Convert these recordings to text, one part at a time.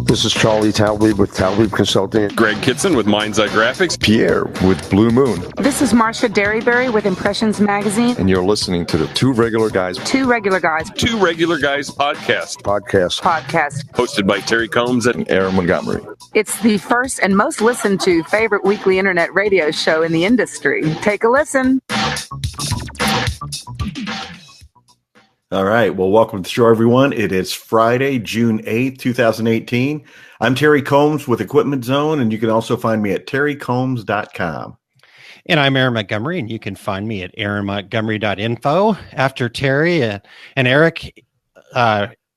This is Charlie Talby with Talby Consulting. Greg Kitson with Mind's Eye Graphics. Pierre with Blue Moon. This is Marcia Derryberry with Impressions Magazine. And you're listening to the Two Regular Guys podcast. Hosted by Terry Combs and Aaron Montgomery. It's the first and most listened to favorite weekly internet radio show in the industry. Take a listen. All right. Well, welcome to the show, everyone. It is Friday, June 8th, 2018. I'm Terry Combs with Equipment Zone, and you can also find me at terrycombs.com. And I'm Aaron Montgomery, and you can find me at aaronmontgomery.info. After Terry and Eric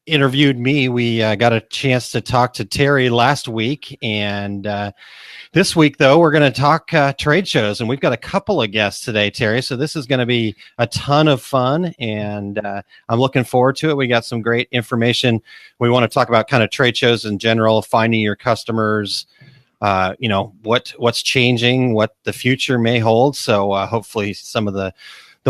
interviewed me, we got a chance to talk to Terry last week, and this week, though, we're going to talk trade shows, and we've got a couple of guests today, Terry. So this is going to be a ton of fun, and I'm looking forward to it. We got some great information. We want to talk about kind of trade shows in general, finding your customers, what's changing, what the future may hold. So hopefully some of the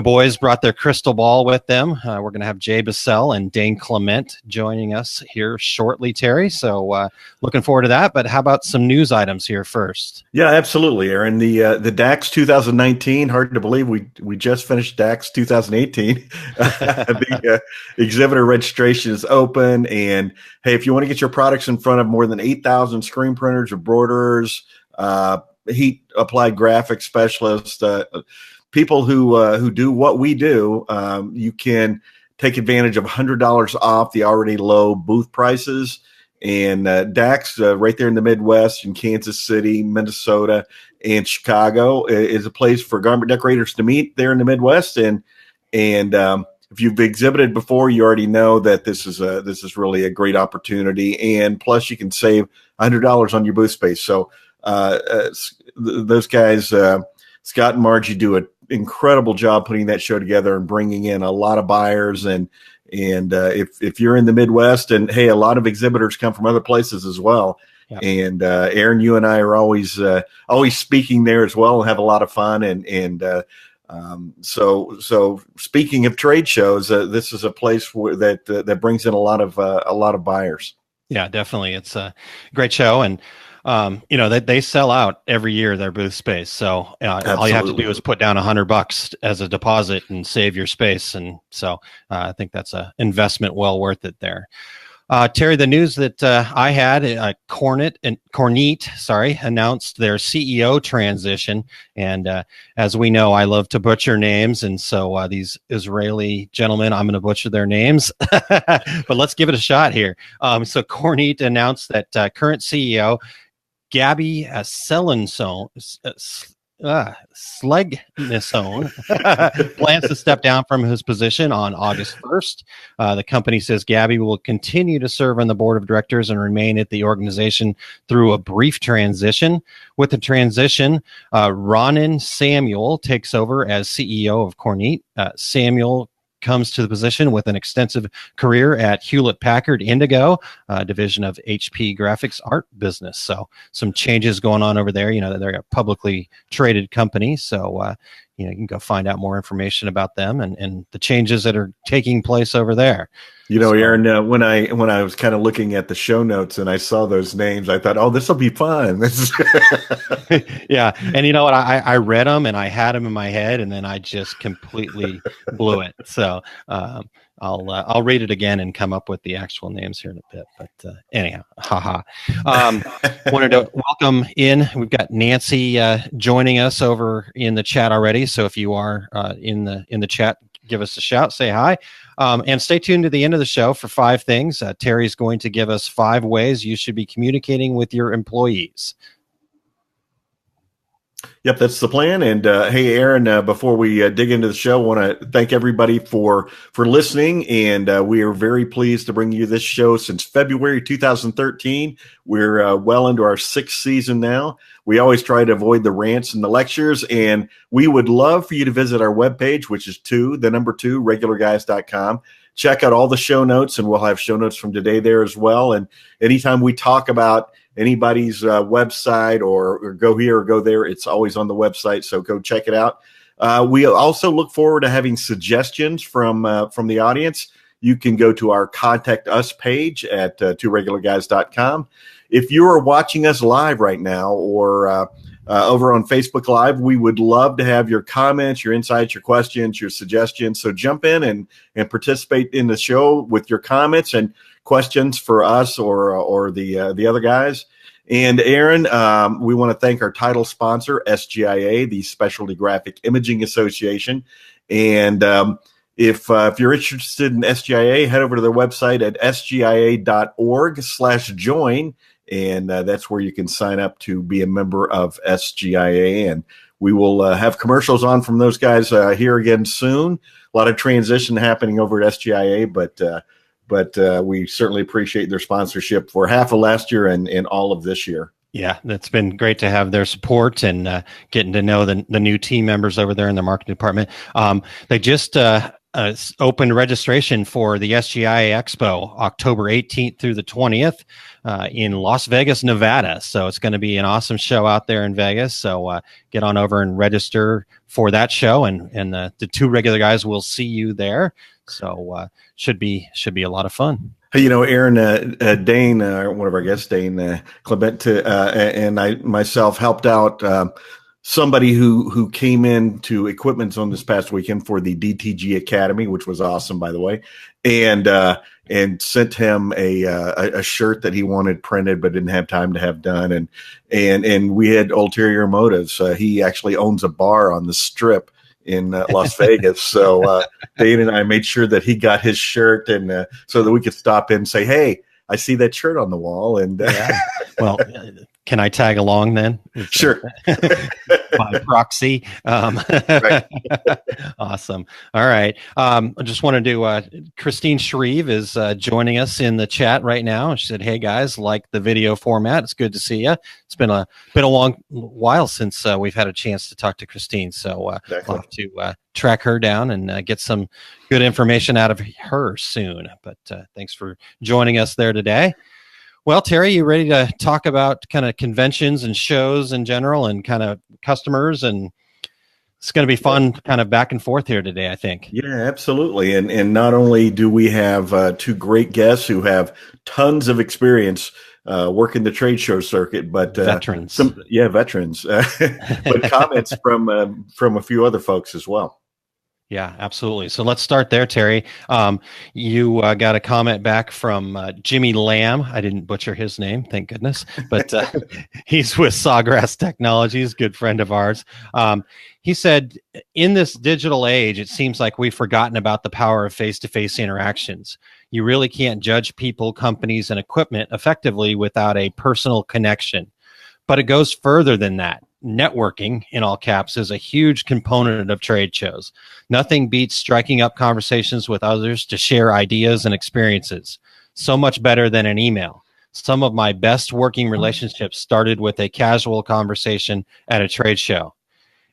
boys brought their crystal ball with them. We're going to have Jay Busselle and Dane Clement joining us here shortly, Terry. So looking forward to that. But how about some news items here first? Yeah, absolutely, Aaron. The DAX 2019, hard to believe we just finished DAX 2018. The exhibitor registration is open. And, hey, if you want to get your products in front of more than 8,000 screen printers, embroiderers, heat-applied graphics specialists, people who do what we do, you can take advantage of $100 off the already low booth prices. And DAX, right there in the Midwest, in Kansas City, Minnesota, and Chicago, is a place for garment decorators to meet there in the Midwest. And if you've exhibited before, you already know that this is really a great opportunity. And plus, you can save $100 on your booth space. So those guys, Scott and Margie, do an incredible job putting that show together and bringing in a lot of buyers. And if you're in the Midwest, and hey, a lot of exhibitors come from other places as well. Yep. And Aaron, you and I are always speaking there as well, and have a lot of fun. So speaking of trade shows, this is a place that brings in a lot of buyers. Yeah, definitely, it's a great show, and they sell out every year, their booth space. So all you have to do is put down $100 as a deposit and save your space. And so I think that's an investment well worth it there. Terry, the news that I had, Kornit announced their CEO transition. And as we know, I love to butcher names. And so these Israeli gentlemen, I'm going to butcher their names, but let's give it a shot here. So Kornit announced that current CEO, Gabby Slegnisson plans to step down from his position on August 1st. The company says Gabby will continue to serve on the board of directors and remain at the organization through a brief transition. With the transition, Ronan Samuel takes over as CEO of Kornit. Samuel comes to the position with an extensive career at Hewlett-Packard Indigo, division of HP Graphics Art business. So some changes going on over there. They're a publicly traded company. So, you can go find out more information about them and the changes that are taking place over there. Aaron, when I was kind of looking at the show notes and I saw those names, I thought, oh, this will be fun. Yeah. And you know what? I read them and I had them in my head and then I just completely blew it. So I'll read it again and come up with the actual names here in a bit. But anyhow, haha. Wanted to welcome in. We've got Nancy joining us over in the chat already. So if you are in the chat, give us a shout, say hi. And stay tuned to the end of the show for 5 things. Terry's going to give us 5 ways you should be communicating with your employees. Yep, that's the plan. And hey, Aaron, before we dig into the show, I want to thank everybody for listening. And we are very pleased to bring you this show since February 2013. We're well into our 6th season now. We always try to avoid the rants and the lectures. And we would love for you to visit our webpage, which is 2, regularguys.com. Check out all the show notes, and we'll have show notes from today there as well. And anytime we talk about anybody's website or go here or go there, it's always on the website. So go check it out. We also look forward to having suggestions from the audience. you can go to our Contact Us page at tworegularguys.com. If you are watching us live right now or over on Facebook Live, we would love to have your comments, your insights, your questions, your suggestions. So jump in and participate in the show with your comments and questions for us or the other guys. And Aaron, we want to thank our title sponsor, SGIA, the Specialty Graphic Imaging Association. And if you're interested in SGIA, head over to their website at sgia.org/join. And that's where you can sign up to be a member of SGIA. And we will have commercials on from those guys here again soon. A lot of transition happening over at SGIA, but we certainly appreciate their sponsorship for half of last year and all of this year. Yeah, that's been great to have their support and getting to know the new team members over there in the marketing department. They just opened registration for the SGI Expo, October 18th through the 20th in Las Vegas, Nevada. So it's going to be an awesome show out there in Vegas. So get on over and register for that show, and the two regular guys will see you there. So should be a lot of fun. Hey, Aaron, Dane, one of our guests, Dane, Clement, and I myself helped out somebody who came into Equipment Zone this past weekend for the DTG Academy, which was awesome, by the way, and sent him a shirt that he wanted printed but didn't have time to have done, and we had ulterior motives. He actually owns a bar on the Strip in Las Vegas, so Dane and I made sure that he got his shirt, and so that we could stop in and say, "Hey, I see that shirt on the wall," and well. Can I tag along then? Sure. By proxy. Right. Awesome. All right. I just wanted to, Christine Shreve is joining us in the chat right now. She said, "Hey guys, like the video format. It's good to see you. It's been a long while since we've had a chance to talk to Christine. So Exactly. I'll have to track her down and get some good information out of her soon. But thanks for joining us there today. Well, Terry, you ready to talk about kind of conventions and shows in general and kind of customers? And it's going to be fun kind of back and forth here today, I think. Yeah, absolutely. And not only do we have two great guests who have tons of experience working the trade show circuit, but veterans. Veterans, but comments from a few other folks as well. Yeah, absolutely. So let's start there, Terry. You got a comment back from Jimmy Lamb. I didn't butcher his name, thank goodness. But he's with Sawgrass Technologies, good friend of ours. He said, in this digital age, it seems like we've forgotten about the power of face-to-face interactions. You really can't judge people, companies, and equipment effectively without a personal connection. But it goes further than that. Networking, in all caps, is a huge component of trade shows. Nothing beats striking up conversations with others to share ideas and experiences. So much better than an email. Some of my best working relationships started with a casual conversation at a trade show.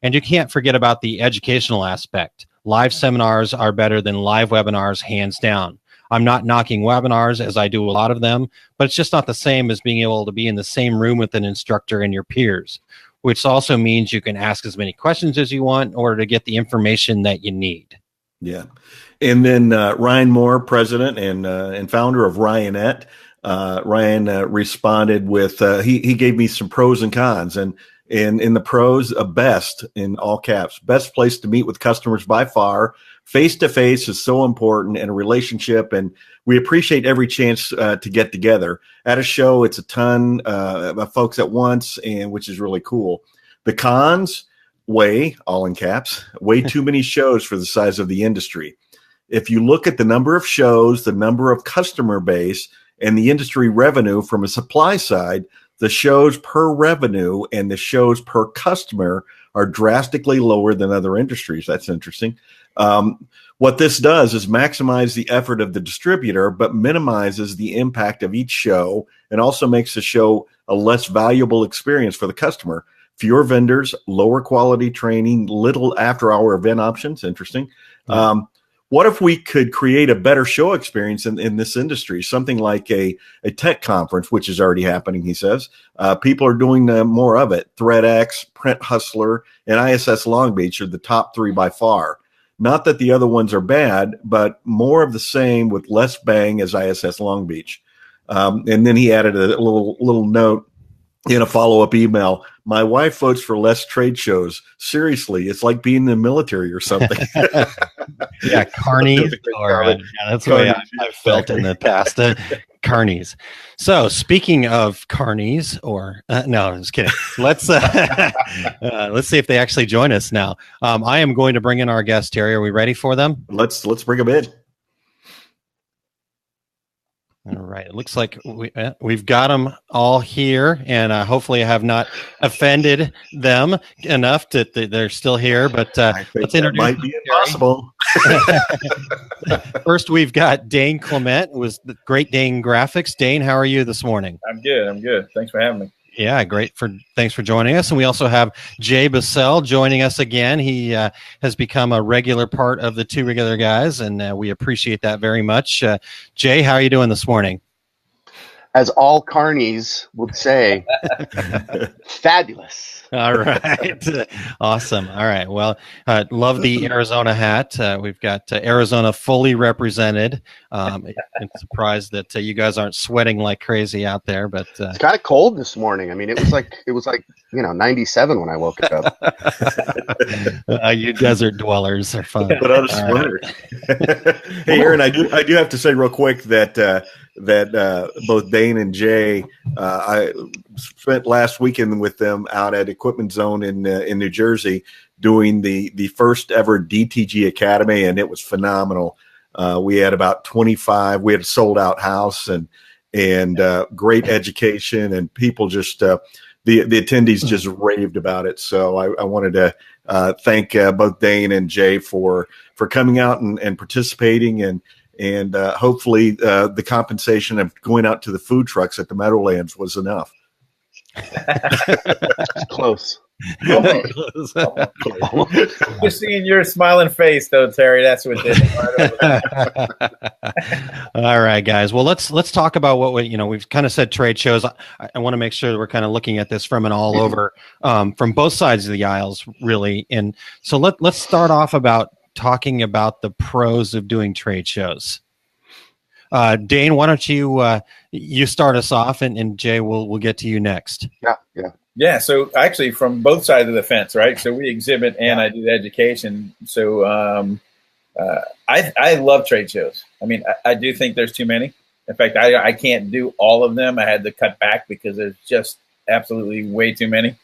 And you can't forget about the educational aspect. Live seminars are better than live webinars, hands down. I'm not knocking webinars, as I do a lot of them, but it's just not the same as being able to be in the same room with an instructor and your peers, which also means you can ask as many questions as you want in order to get the information that you need. Yeah. And then Ryan Moore, president and founder of Ryanette, Ryan responded with, he gave me some pros and cons. And in the pros, best, in all caps, best place to meet with customers by far. Face-to-face is so important in a relationship, and we appreciate every chance to get together. At a show, it's a ton of folks at once, and which is really cool. The cons, all in caps, way too many shows for the size of the industry. If you look at the number of shows, the number of customer base, and the industry revenue from a supply side, the shows per revenue and the shows per customer are drastically lower than other industries. That's interesting. What this does is maximize the effort of the distributor, but minimizes the impact of each show and also makes the show a less valuable experience for the customer. Fewer vendors, lower quality training, little after-hour event options. Interesting. What if we could create a better show experience in this industry? Something like a tech conference, which is already happening, he says. People are doing more of it. ThreadX, Print Hustler, and ISS Long Beach are the top three by far. Not that the other ones are bad, but more of the same with less bang as ISS Long Beach. And then he added a little note in a follow-up email. My wife votes for less trade shows. Seriously, it's like being in the military or something. Yeah, carnies. That's the way I've felt in the past. Carnies. So speaking of carnies, or no, I'm just kidding. Let's see if they actually join us now. I am going to bring in our guest, Terry. Are we ready for them? Let's bring them in. All right. It looks like we've got them all here, and hopefully I have not offended them enough that they're still here. But let's introduce. Might be impossible. First, we've got Dane Clement, who was the Great Dane Graphics. Dane, how are you this morning? I'm good. Thanks for having me. Yeah, great. Thanks for joining us. And we also have Jay Busselle joining us again. He has become a regular part of the Two Regular Guys, and we appreciate that very much. Jay, how are you doing this morning? As all carnies would say, fabulous. All right. Awesome. All right. Well, love the Arizona hat. We've got Arizona fully represented. I'm surprised that you guys aren't sweating like crazy out there, but it's kind of cold this morning. I mean, it was like 97 when I woke up. You desert dwellers are fun. Put on a sweater. Hey, Aaron, I do have to say real quick that both Dane and Jay, I spent last weekend with them out at Equipment Zone in New Jersey doing the first ever DTG Academy, and it was phenomenal. We had about 25. We had a sold out house and great education, and people just the attendees just raved about it. So I wanted to thank both Dane and Jay for coming out and participating, and hopefully the compensation of going out to the food trucks at the Meadowlands was enough. Close. Just seeing your smiling face, though, Terry. That's what did it. All right, guys. Well, let's talk about what we've kind of said trade shows. I want to make sure that we're kind of looking at this from an all over, from both sides of the aisles, really. And so let's start off about talking about the pros of doing trade shows. Dane, why don't you start us off, and Jay, we'll get to you next. Yeah. So actually, from both sides of the fence, right? So we exhibit and I do the education. So I love trade shows. I mean, I do think there's too many. In fact, I can't do all of them. I had to cut back because there's just absolutely way too many.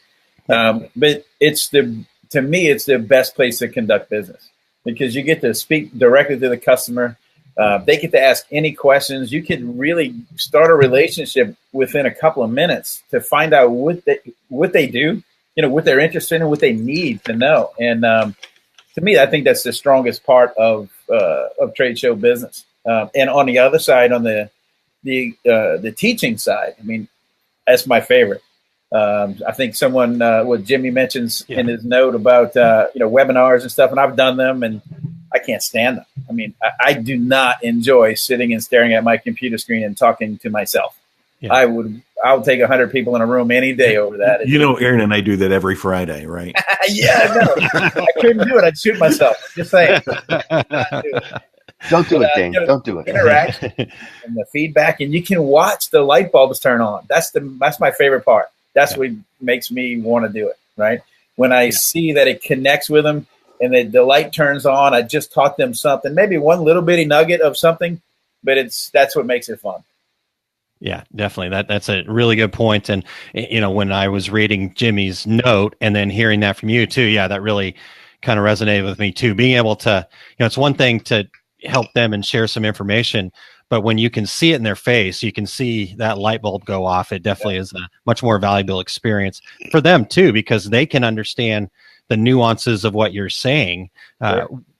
But to me, it's the best place to conduct business because you get to speak directly to the customer. They get to ask any questions. You can really start a relationship within a couple of minutes to find out what they do, what they're interested in, what they need to know. And to me, I think that's the strongest part of trade show business. And on the other side, on the teaching side, I mean, that's my favorite. I think what Jimmy mentions in his note about webinars and stuff, and I've done them, and I can't stand them. I mean, I do not enjoy sitting and staring at my computer screen and talking to myself. Yeah. I'll take 100 people in a room any day over that. Aaron and I do that every Friday, right? Yeah, no, I couldn't do it. I'd shoot myself. Just saying. Don't do it, Dane. Don't do it. Interaction and the feedback, and you can watch the light bulbs turn on. That's my favorite part. That's what makes me want to do it, right? When I see that it connects with them and the light turns on, I just taught them something, maybe one little bitty nugget of something, but that's what makes it fun. Yeah, definitely. That's a really good point. And, when I was reading Jimmy's note and then hearing that from you too, that really kind of resonated with me too. Being able to, it's one thing to help them and share some information, but when you can see it in their face, you can see that light bulb go off. It definitely is a much more valuable experience for them too, because they can understand the nuances of what you're saying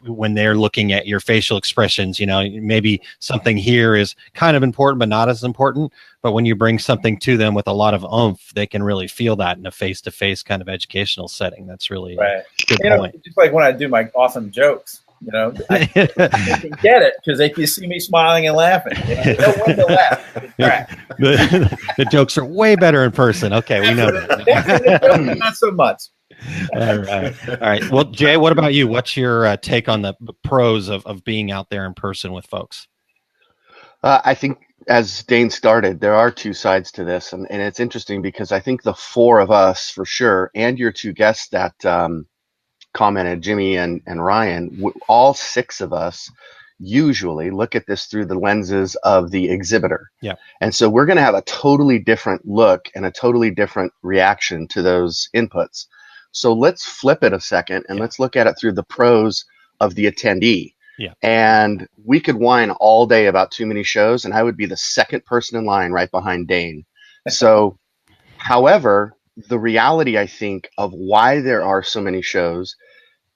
when they're looking at your facial expressions. Maybe something here is kind of important, but not as important. But when you bring something to them with a lot of oomph, they can really feel that in a face-to-face kind of educational setting. That's really a good point. Just like when I do my awesome jokes. I can get it because they can see me smiling and laughing. They know when to laugh. The jokes are way better in person. Okay, we know that. Not so much. All right. Well, Jay, what about you? What's your take on the pros of being out there in person with folks? I think, as Dane started, there are two sides to this, and it's interesting because I think the four of us, for sure, and your two guests that commented, Jimmy and Ryan, all six of us usually look at this through the lenses of the exhibitor. Yeah. And so we're going to have a totally different look and a totally different reaction to those inputs. So let's flip it a second and let's look at it through the pros of the attendee. Yeah. And we could whine all day about too many shows, and I would be the second person in line right behind Dane. So, however, the reality, I think, of why there are so many shows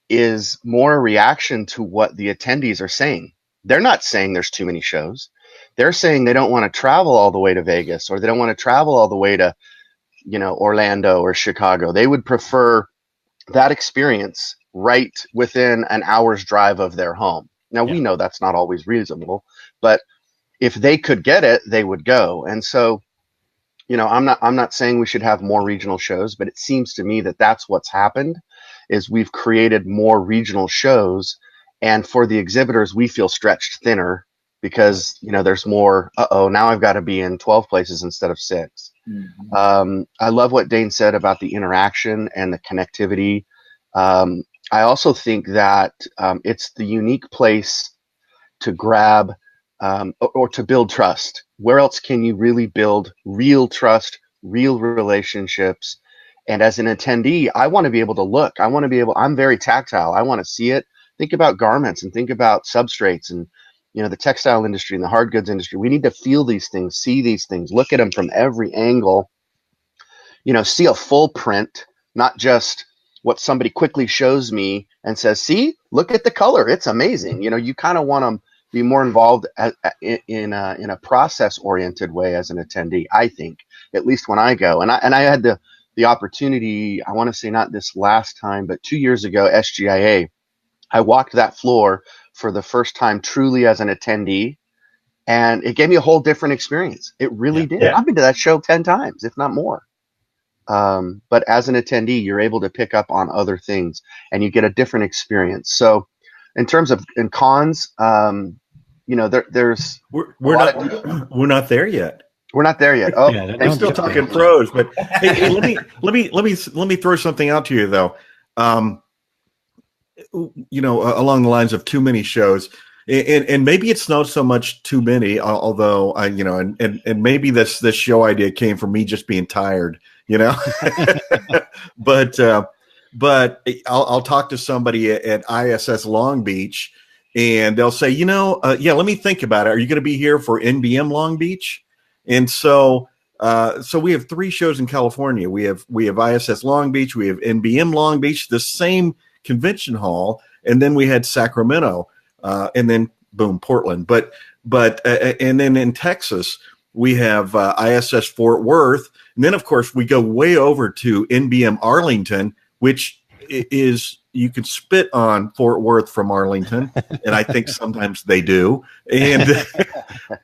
is more a reaction to what the attendees are saying. They're not saying there's too many shows. They're saying they don't want to travel all the way to Vegas, or they don't want to travel all the way to, Orlando or Chicago. They would prefer that experience right within an hour's drive of their home. Now, we know that's not always reasonable, but if they could get it, they would go. And so, I'm not saying we should have more regional shows, but it seems to me that that's what's happened, is we've created more regional shows, and for the exhibitors, we feel stretched thinner because, there's more, now I've got to be in 12 places instead of 6. Mm-hmm. I love what Dane said about the interaction and the connectivity. I also think that it's the unique place to grab or to build trust. Where else can you really build real trust, real relationships? And as an attendee, I want to be able to look. I'm very tactile. I want to see it. Think about garments and think about substrates and, the textile industry and the hard goods industry. We need to feel these things, see these things, look at them from every angle, see a full print, not just what somebody quickly shows me and says, see, look at the color. It's amazing. You kind of want to be more involved in a process-oriented way as an attendee, I think, at least when I go. And I had the opportunity, I want to say not this last time, but 2 years ago, SGIA, I walked that floor for the first time truly as an attendee, and it gave me a whole different experience. It really did. I've been to that show 10 times, if not more. But as an attendee, you're able to pick up on other things and you get a different experience. So in terms of cons, there's we're not there yet. We're not there yet. Oh, I'm still talking pros, but hey, let me throw something out to you though. Along the lines of too many shows, and maybe it's not so much too many, although and maybe this show idea came from me just being tired, but I'll talk to somebody at ISS Long Beach, and they'll say, let me think about it. Are you going to be here for NBM Long Beach? And so we have 3 shows in California. We have ISS Long Beach, we have NBM Long Beach, the same convention hall, and then we had Sacramento, and then boom, Portland. But and then in Texas we have ISS Fort Worth, and then of course we go way over to NBM Arlington, which is, you can spit on Fort Worth from Arlington, and I think sometimes they do. And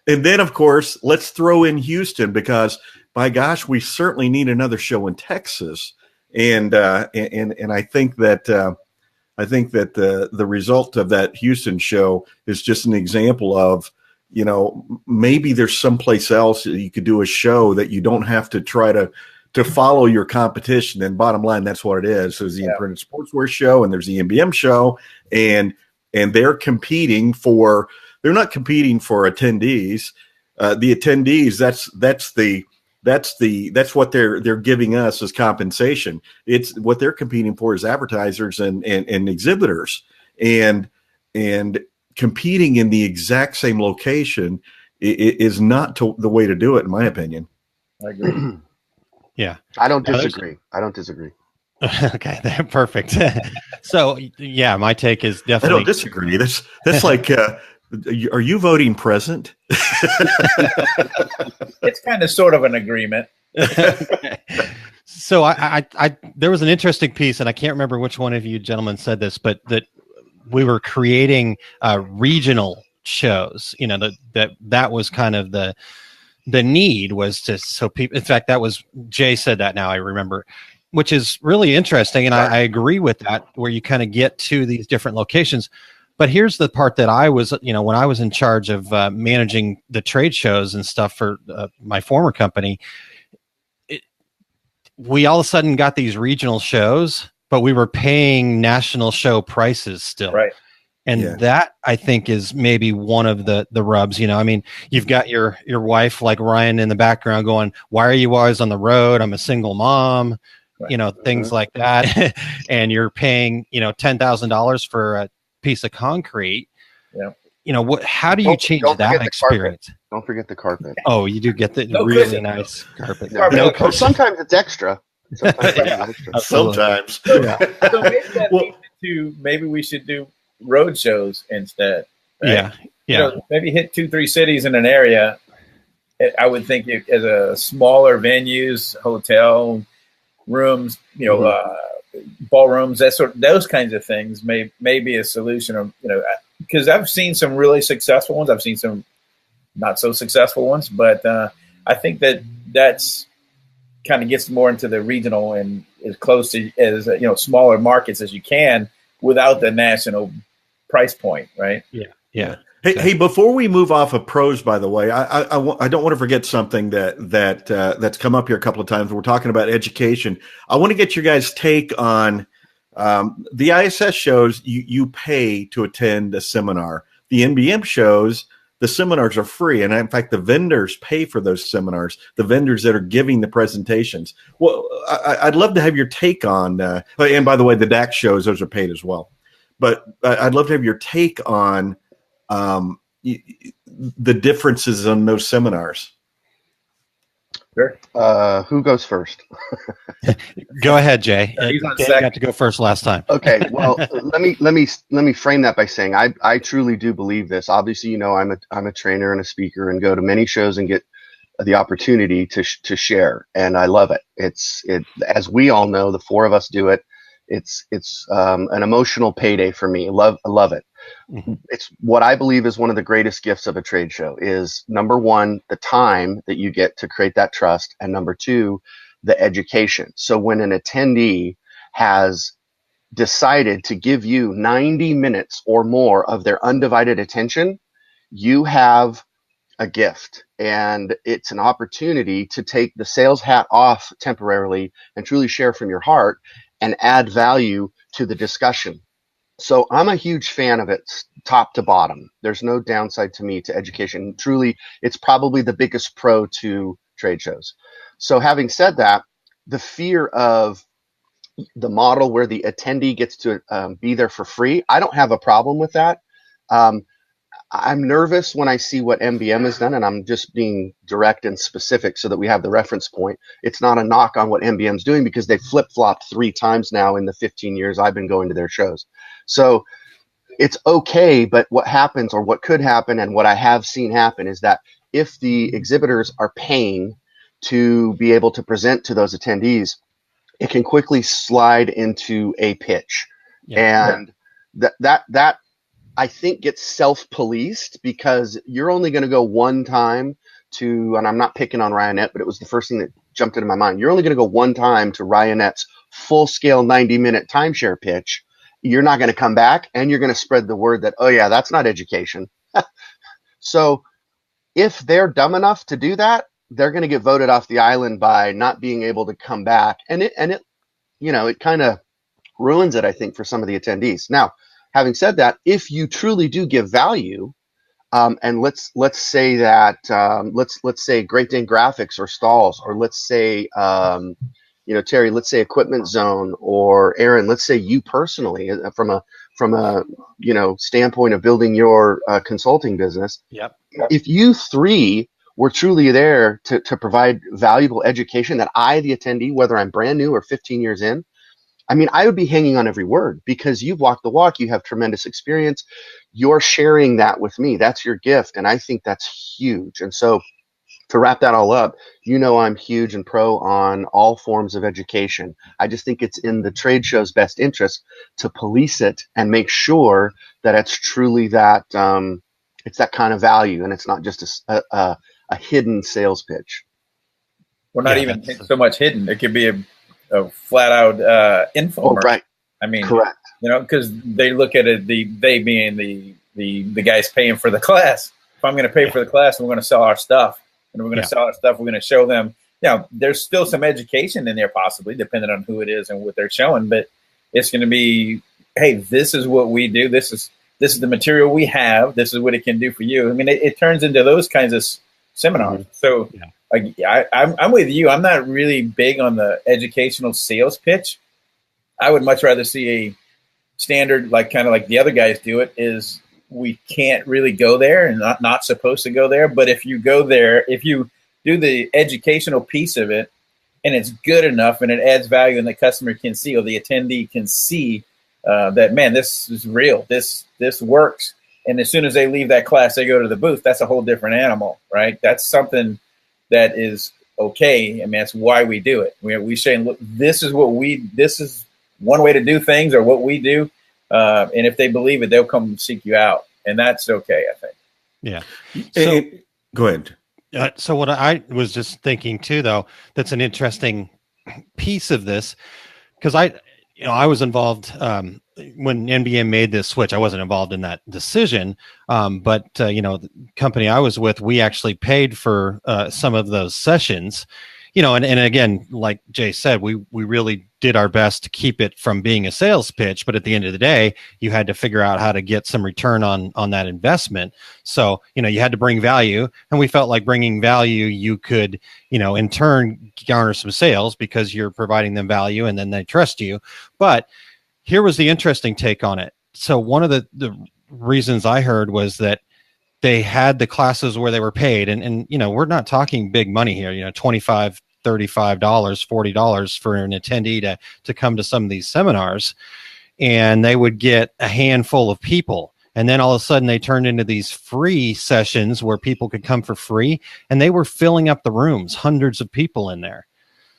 and then of course let's throw in Houston, because by gosh, we certainly need another show in Texas. And I think that the result of that Houston show is just an example of, maybe there's someplace else that you could do a show that you don't have to try to follow your competition. And bottom line, that's what it is. So there's the Imprinted Sportswear show and there's the NBM show, and they're not competing for attendees. The attendees, that's what they're giving us as compensation. It's what they're competing for is advertisers and exhibitors, and competing in the exact same location is not the way to do it, in my opinion. I agree. Yeah, I don't disagree. Okay, perfect. So yeah, my take is definitely. I don't disagree. That's like. Are you voting present? It's kind of sort of an agreement. So I there was an interesting piece, and I can't remember which one of you gentlemen said this, but that we were creating regional shows. That was kind of the need was to, so people. In fact, that was Jay said that. Now I remember. which is really interesting. And I agree with that, where you kind of get to these different locations. But here's the part that I was, when I was in charge of managing the trade shows and stuff for my former company, we all of a sudden got these regional shows, but we were paying national show prices still. Right. And that, I think, is maybe one of the rubs. You've got your wife like Ryan in the background going, "Why are you always on the road? I'm a single mom." Right. Things like that. And you're paying, $10,000 for a piece of concrete. Yeah. How do you change that experience? Don't forget the carpet. Oh, you do get the really nice carpet. Sometimes it's extra. Sometimes. Yeah. So maybe that leads to maybe we should do road shows instead. Right? Yeah. Maybe hit 2-3 cities in an area. I would think as a smaller venues, hotel rooms, ballrooms, those kinds of things may be a solution. Of because I've seen some really successful ones. I've seen some not so successful ones, but I think that's kind of gets more into the regional and as close to as smaller markets as you can without the national price point, right? Yeah. Hey, before we move off of pros, by the way, I don't want to forget something that's come up here a couple of times. We're talking about education. I want to get your guys' take on the ISS shows. You pay to attend a seminar. The NBM shows, the seminars are free, and in fact, the vendors pay for those seminars. The vendors that are giving the presentations. Well, I'd love to have your take on. And by the way, the DAX shows, those are paid as well. But I'd love to have your take on the differences on those seminars. Sure. Who goes first? Go ahead, Jay. He's on Dane second. got to go first last time. Okay. Well, let me frame that by saying I truly do believe this. Obviously, I'm a trainer and a speaker and go to many shows and get the opportunity to share, and I love it. It's as we all know, the four of us do it. It's an emotional payday for me. I love it. Mm-hmm. It's what I believe is one of the greatest gifts of a trade show is, number one, the time that you get to create that trust, and number two, the education. So when an attendee has decided to give you 90 minutes or more of their undivided attention, you have a gift, and it's an opportunity to take the sales hat off temporarily and truly share from your heart and add value to the discussion. So I'm a huge fan of it top to bottom. There's no downside to me to education. Truly, it's probably the biggest pro to trade shows. So having said that, the fear of the model where the attendee gets to be there for free, I don't have a problem with that. I'm nervous when I see what MBM has done, and I'm just being direct and specific so that we have the reference point. It's not a knock on what MBM's doing because they flip-flopped 3 times now in the 15 years I've been going to their shows. So it's okay, but what happens, or what could happen, and what I have seen happen, is that if the exhibitors are paying to be able to present to those attendees, it can quickly slide into a pitch. And that I think gets self-policed, because you're only going to go one time to, and I'm not picking on Ryanette, but it was the first thing that jumped into my mind. You're only going to go one time to Ryanette's full-scale 90-minute timeshare pitch. You're not going to come back, and you're going to spread the word that, oh yeah, that's not education. So if they're dumb enough to do that, they're going to get voted off the island by not being able to come back. And it kind of ruins it, I think, for some of the attendees. Now, having said that, if you truly do give value, and let's say that let's say Great Dane Graphics or Stalls, or let's say Terry, let's say Equipment Zone, or Aaron, let's say you personally, from a standpoint of building your consulting business. Yep. If you three were truly there to provide valuable education that I, the attendee, whether I'm brand new or 15 years in, I mean, I would be hanging on every word, because you've walked the walk. You have tremendous experience. You're sharing that with me. That's your gift. And I think that's huge. And so to wrap that all up, I'm huge and pro on all forms of education. I just think it's in the trade show's best interest to police it and make sure that it's truly that, it's that kind of value, and it's not just a hidden sales pitch. Well, not even so much hidden. It could be a flat out infomercial. Oh, right. I mean, Correct. because they look at it, they being the guys paying for the class. If I'm going to pay for the class, we're going to sell our stuff, and we're going to sell our stuff. We're going to show them. There's still some education in there, possibly depending on who it is and what they're showing, but it's going to be, hey, this is what we do. This is the material we have. This is what it can do for you. I mean, it turns into those kinds of seminars. So I'm with you. I'm not really big on the educational sales pitch. I would much rather see a standard, kind of like the other guys do it, is we can't really go there and not supposed to go there. But if you go there, if you do the educational piece of it and it's good enough and it adds value and the customer can see, or the attendee can see that, man, this is real. This works. And as soon as they leave that class, they go to the booth. That's a whole different animal, right? That's something that is okay. I mean, that's why we do it. We saying, look, this is one way to do things, or what we do. And if they believe it, they'll come seek you out. And that's okay, I think. Yeah. So, go ahead. So what I was just thinking too, though, that's an interesting piece of this, because I was involved when NBM made this switch. I wasn't involved in that decision, but the company I was with, we actually paid for some of those sessions. And again, like Jay said, we really did our best to keep it from being a sales pitch, but at the end of the day, you had to figure out how to get some return on that investment. So, you had to bring value, and we felt like bringing value, you could, in turn garner some sales because you're providing them value and then they trust you. But here was the interesting take on it. So one of the reasons I heard was that they had the classes where they were paid, and we're not talking big money here, $25, $35, $40 for an attendee to come to some of these seminars, and they would get a handful of people. And then all of a sudden they turned into these free sessions where people could come for free, and they were filling up the rooms, hundreds of people in there.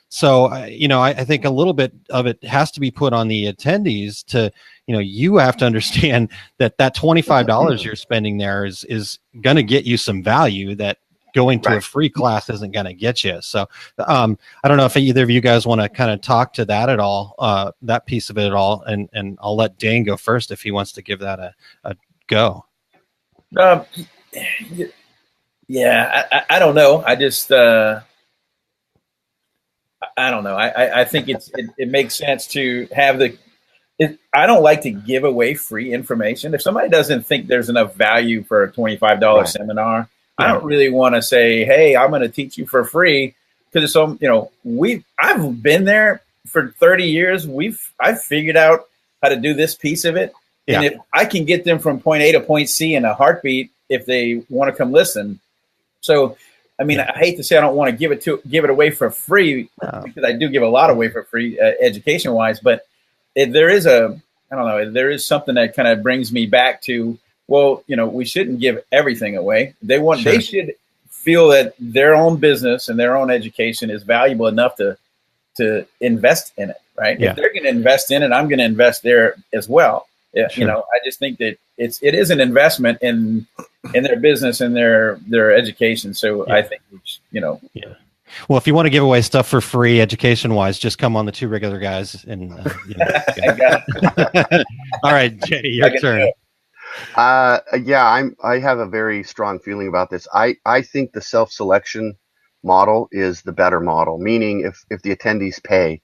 So, I think a little bit of it has to be put on the attendees to, you have to understand that $25 you're spending there is going to get you some value that going to a free class isn't going to get you. So, I don't know if either of you guys want to kind of talk to that at all, that piece of it at all. And I'll let Dane go first if he wants to give that a go. Yeah, I don't know. I just, I don't know. I think it makes sense to have I don't like to give away free information. If somebody doesn't think there's enough value for a $25 seminar, I don't really want to say, hey, I'm going to teach you for free, because it's so, I've been there for 30 years. I've figured out how to do this piece of it. Yeah. And if I can get them from point A to point C in a heartbeat, if they want to come listen. So, I mean, I hate to say I don't want to give it away for free, because I do give a lot away for free, education wise. But there is there is something that kind of brings me back to, well, we shouldn't give everything away. They should feel that their own business and their own education is valuable enough to invest in it, right? Yeah. If they're going to invest in it, I'm going to invest there as well. Yeah, sure. I just think that it is an investment in their business and their education. So I think, Yeah. Well, if you want to give away stuff for free, education-wise, just come on the Two Regular Guys. And all right, Jay, your turn. I have a very strong feeling about this. I think the self-selection model is the better model, meaning if the attendees pay,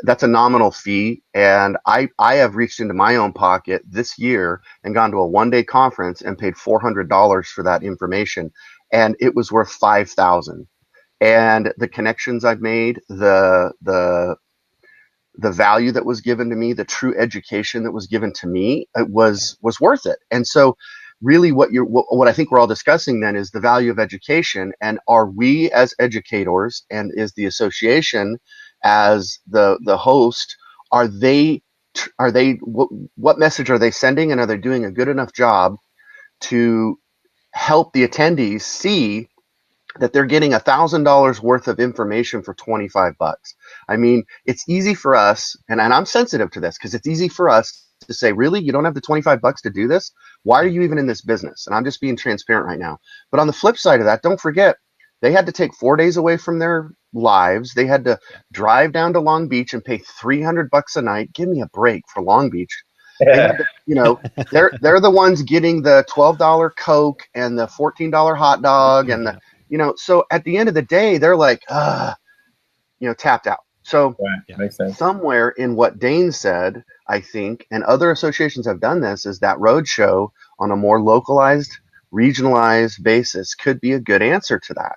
that's a nominal fee. And I have reached into my own pocket this year and gone to a one-day conference and paid $400 for that information. And it was worth $5,000. And the connections I've made, the value that was given to me, the true education that was given to me, it was worth it. And so really what I think we're all discussing then is the value of education. And are we as educators, and is the association as the host, what message are they sending, and are they doing a good enough job to help the attendees see that they're getting $1,000 worth of information for $25? I mean, it's easy for us, and I'm sensitive to this, because it's easy for us to say, really, you don't have the $25 to do this? Why are you even in this business? And I'm just being transparent right now. But on the flip side of that, don't forget, they had to take 4 days away from their lives. They had to drive down to Long Beach and pay $300 a night. Give me a break for Long Beach. They had to, they're the ones getting the $12 Coke and the $14 hot dog and so at the end of the day, they're like, tapped out. So makes sense. Somewhere in what Dane said, I think, and other associations have done this, is that roadshow on a more localized, regionalized basis could be a good answer to that,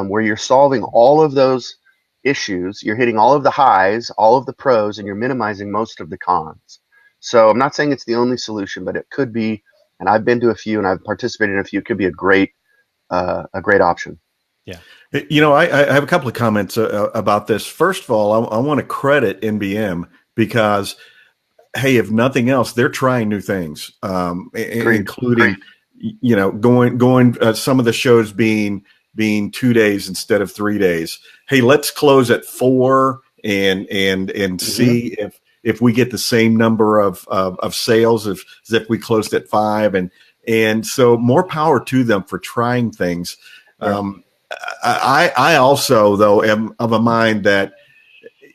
where you're solving all of those issues, you're hitting all of the highs, all of the pros, and you're minimizing most of the cons. So I'm not saying it's the only solution, but it could be, and I've been to a few and I've participated in a few, it could be a great option. Yeah. I have a couple of comments about this. First of all, I want to credit NBM because, hey, if nothing else, they're trying new things, including, going some of the shows being 2 days instead of 3 days. Hey, let's close at 4 and see if we get the same number of sales as if we closed at 5. And so more power to them for trying things. I also, though, am of a mind that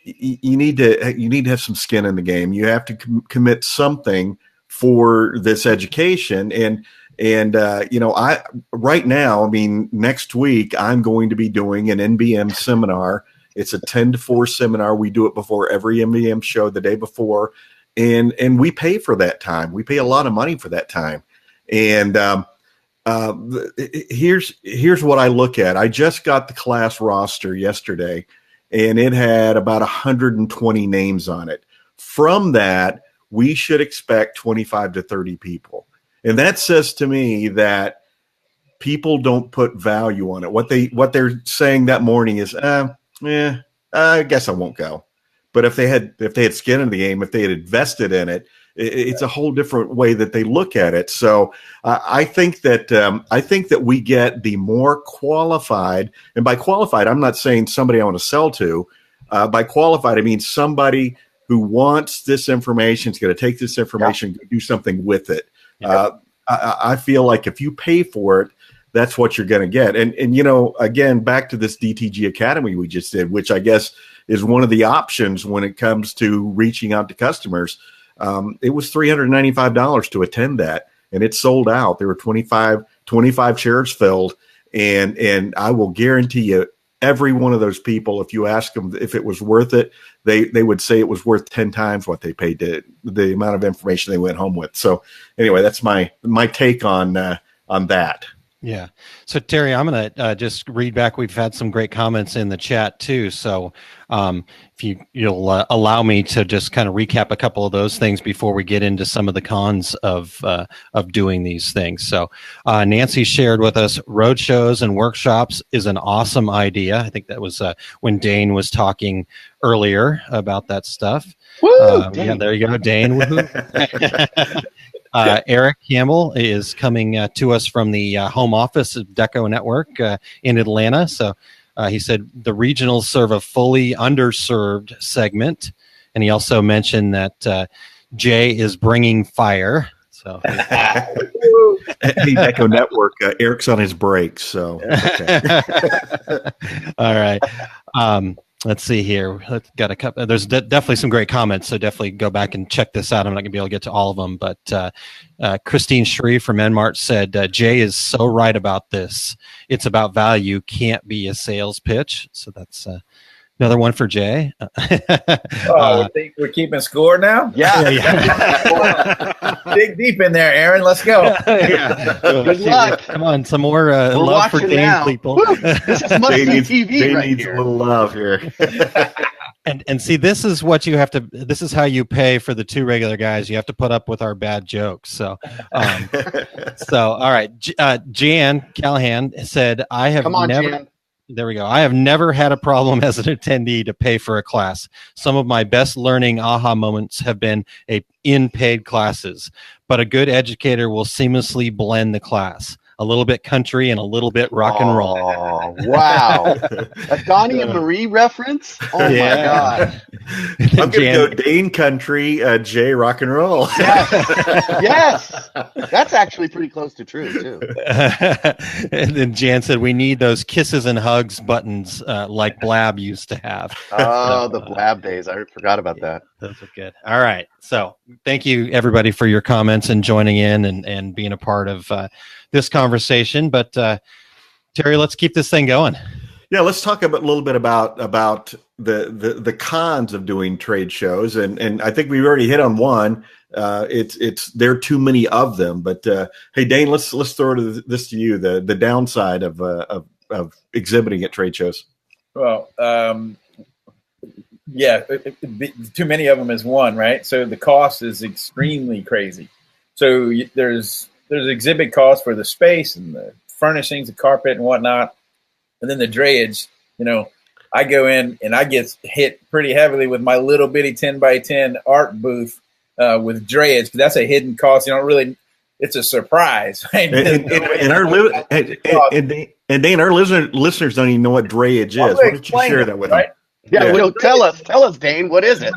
you need to have some skin in the game. You have to commit something for this education. And I right now, next week I'm going to be doing an NBM seminar. It's a 10 to 4 seminar. We do it before every NBM show the day before, and we pay for that time. We pay a lot of money for that time. And here's what I look at. I just got the class roster yesterday, and it had about 120 names on it. From that, we should expect 25 to 30 people. And that says to me that people don't put value on it. What they're saying that morning is, I guess I won't go. But if they had skin in the game, if they had invested in it, it's a whole different way that they look at it. So I think that we get the more qualified, and by qualified, I'm not saying somebody I want to sell to. By qualified, I mean somebody who wants this information, is going to take this information, do something with it. I feel like if you pay for it, that's what you're going to get. And again, back to this DTG Academy we just did, which I guess is one of the options when it comes to reaching out to customers. It was $395 to attend that, and it sold out. There were 25 chairs filled, and I will guarantee you, every one of those people, if you ask them if it was worth it, they would say it was worth 10 times what they paid, the amount of information they went home with. So anyway, that's my take on that. Yeah. So Terry, I'm going to just read back. We've had some great comments in the chat too. So if you'll allow me to just kind of recap a couple of those things before we get into some of the cons of doing these things. So Nancy shared with us road shows and workshops is an awesome idea. I think that was when Dane was talking earlier about that stuff. Woo, yeah, there you go, Dane. Woohoo. Eric Campbell is coming to us from the home office of Deco Network in Atlanta. So he said the regionals serve a fully underserved segment. And he also mentioned that Jay is bringing fire. So, hey, Deco Network, Eric's on his break. So, okay. All right. Let's see here. Got a couple. There's definitely some great comments, so definitely go back and check this out. I'm not going to be able to get to all of them, but Christine Shree from Enmart said, Jay is so right about this. It's about value, can't be a sales pitch. So that's another one for Jay. I think we're keeping score now? Yeah. Dig deep in there, Aaron. Let's go. Good luck. Come on, some more love for Dane now. people. This is must-see TV right needs here. a little love here. And see, this is what you have to. This is how you pay for the two regular guys. You have to put up with our bad jokes. So, all right. Jan Callahan said, "I have never." Jan. There we go. I have never had a problem as an attendee to pay for a class. Some of my best learning aha moments have been in paid classes, but a good educator will seamlessly blend the class. a little bit country and a little bit rock and roll. Oh, wow. A Donnie and Marie reference? Oh, my God. I'm going to go Dane country, Jay rock and roll. Yes. That's actually pretty close to true, too. And then Jan said, we need those kisses and hugs buttons like Blab used to have. Oh, the Blab days. I forgot about that. Those are good. All right. So thank you, everybody, for your comments and joining in and being a part of this conversation. But Terry, let's keep this thing going. Yeah, let's talk a little bit about the cons of doing trade shows, and I think we've already hit on one. It's there are too many of them. But hey, Dane, let's throw this to you. The downside of exhibiting at trade shows. Well, yeah, too many of them is one, right? So the cost is extremely crazy. So there's exhibit costs for the space and the furnishings, the carpet and whatnot. And then the drayage, I go in and I get hit pretty heavily with my little bitty 10 by 10 art booth with drayage, because that's a hidden cost. You don't really, it's a surprise. Right? And Dane, our listeners don't even know what drayage is. Why don't you share that with them? Yeah, well, tell us, Dane, what is it?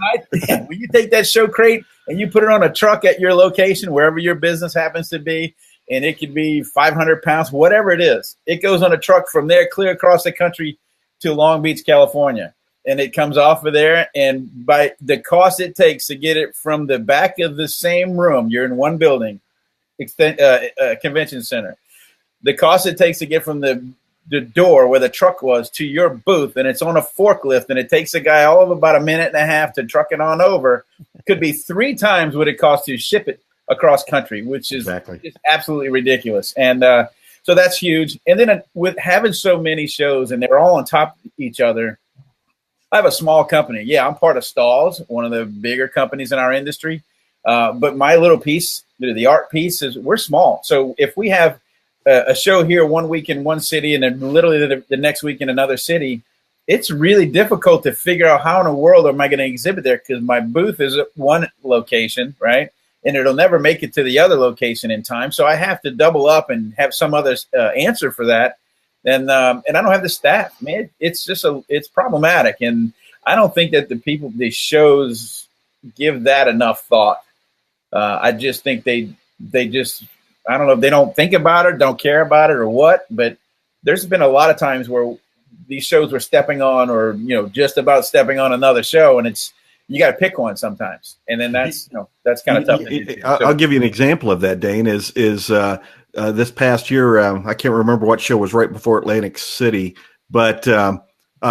When you take that show crate and you put it on a truck at your location, wherever your business happens to be, and it could be 500 pounds, whatever it is. It goes on a truck from there clear across the country to Long Beach, California. And it comes off of there. And by the cost it takes to get it from the back of the same room, you're in one building, convention center. The cost it takes to get from the door where the truck was to your booth, and it's on a forklift, and it takes a guy all of about a minute and a half to truck it on over, could be 3 times what it costs to ship it across country, which is just absolutely ridiculous. And so that's huge. And then with having so many shows and they're all on top of each other, I have a small company. Yeah, I'm part of Stalls, one of the bigger companies in our industry. But my little piece, the art piece, is we're small. So if we have a show here one week in one city and then literally the next week in another city, it's really difficult to figure out how in the world am I going to exhibit there, because my booth is at one location, right? And it'll never make it to the other location in time. So I have to double up and have some other answer for that. And I don't have the staff, man. It's just it's problematic. And I don't think that the shows give that enough thought. I just think they just, I don't know if they don't think about it, don't care about it or what, but there's been a lot of times where these shows were stepping on or, just about stepping on another show. And you got to pick one sometimes. And then that's kind of tough. I'll give you an example of that, Dane, is this past year, I can't remember what show was right before Atlantic City, but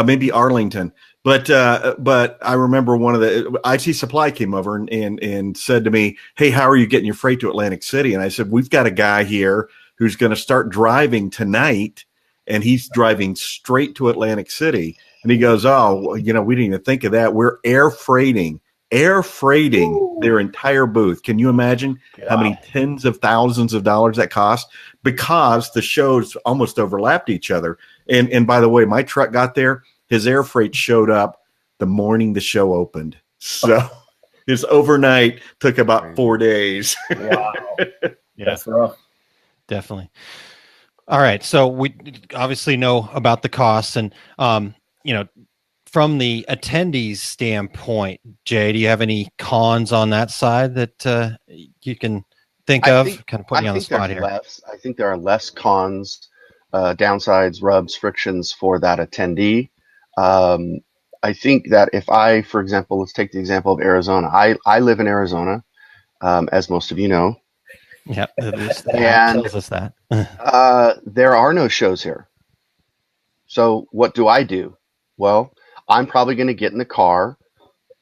maybe Arlington. But I remember one of the IT Supply came over and said to me, "Hey, how are you getting your freight to Atlantic City?" And I said, "We've got a guy here who's going to start driving tonight, and he's driving straight to Atlantic City." And he goes, "Oh, well, we didn't even think of that. We're air freighting their entire booth." Can you imagine how many tens of thousands of dollars that cost? Because the shows almost overlapped each other. And by the way, my truck got there. His air freight showed up the morning the show opened. So his overnight took about 4 days. Wow. Yeah, that's rough. Definitely. All right. So we obviously know about the costs and, from the attendees standpoint, Jay, do you have any cons on that side that you can think of? Kind of putting you on the spot here. I think there are less cons, downsides, rubs, frictions for that attendee. I think that if for example, let's take the example of Arizona. I live in Arizona, as most of you know. Yeah, and tells us that. There are no shows here. So what do I do? Well, I'm probably going to get in the car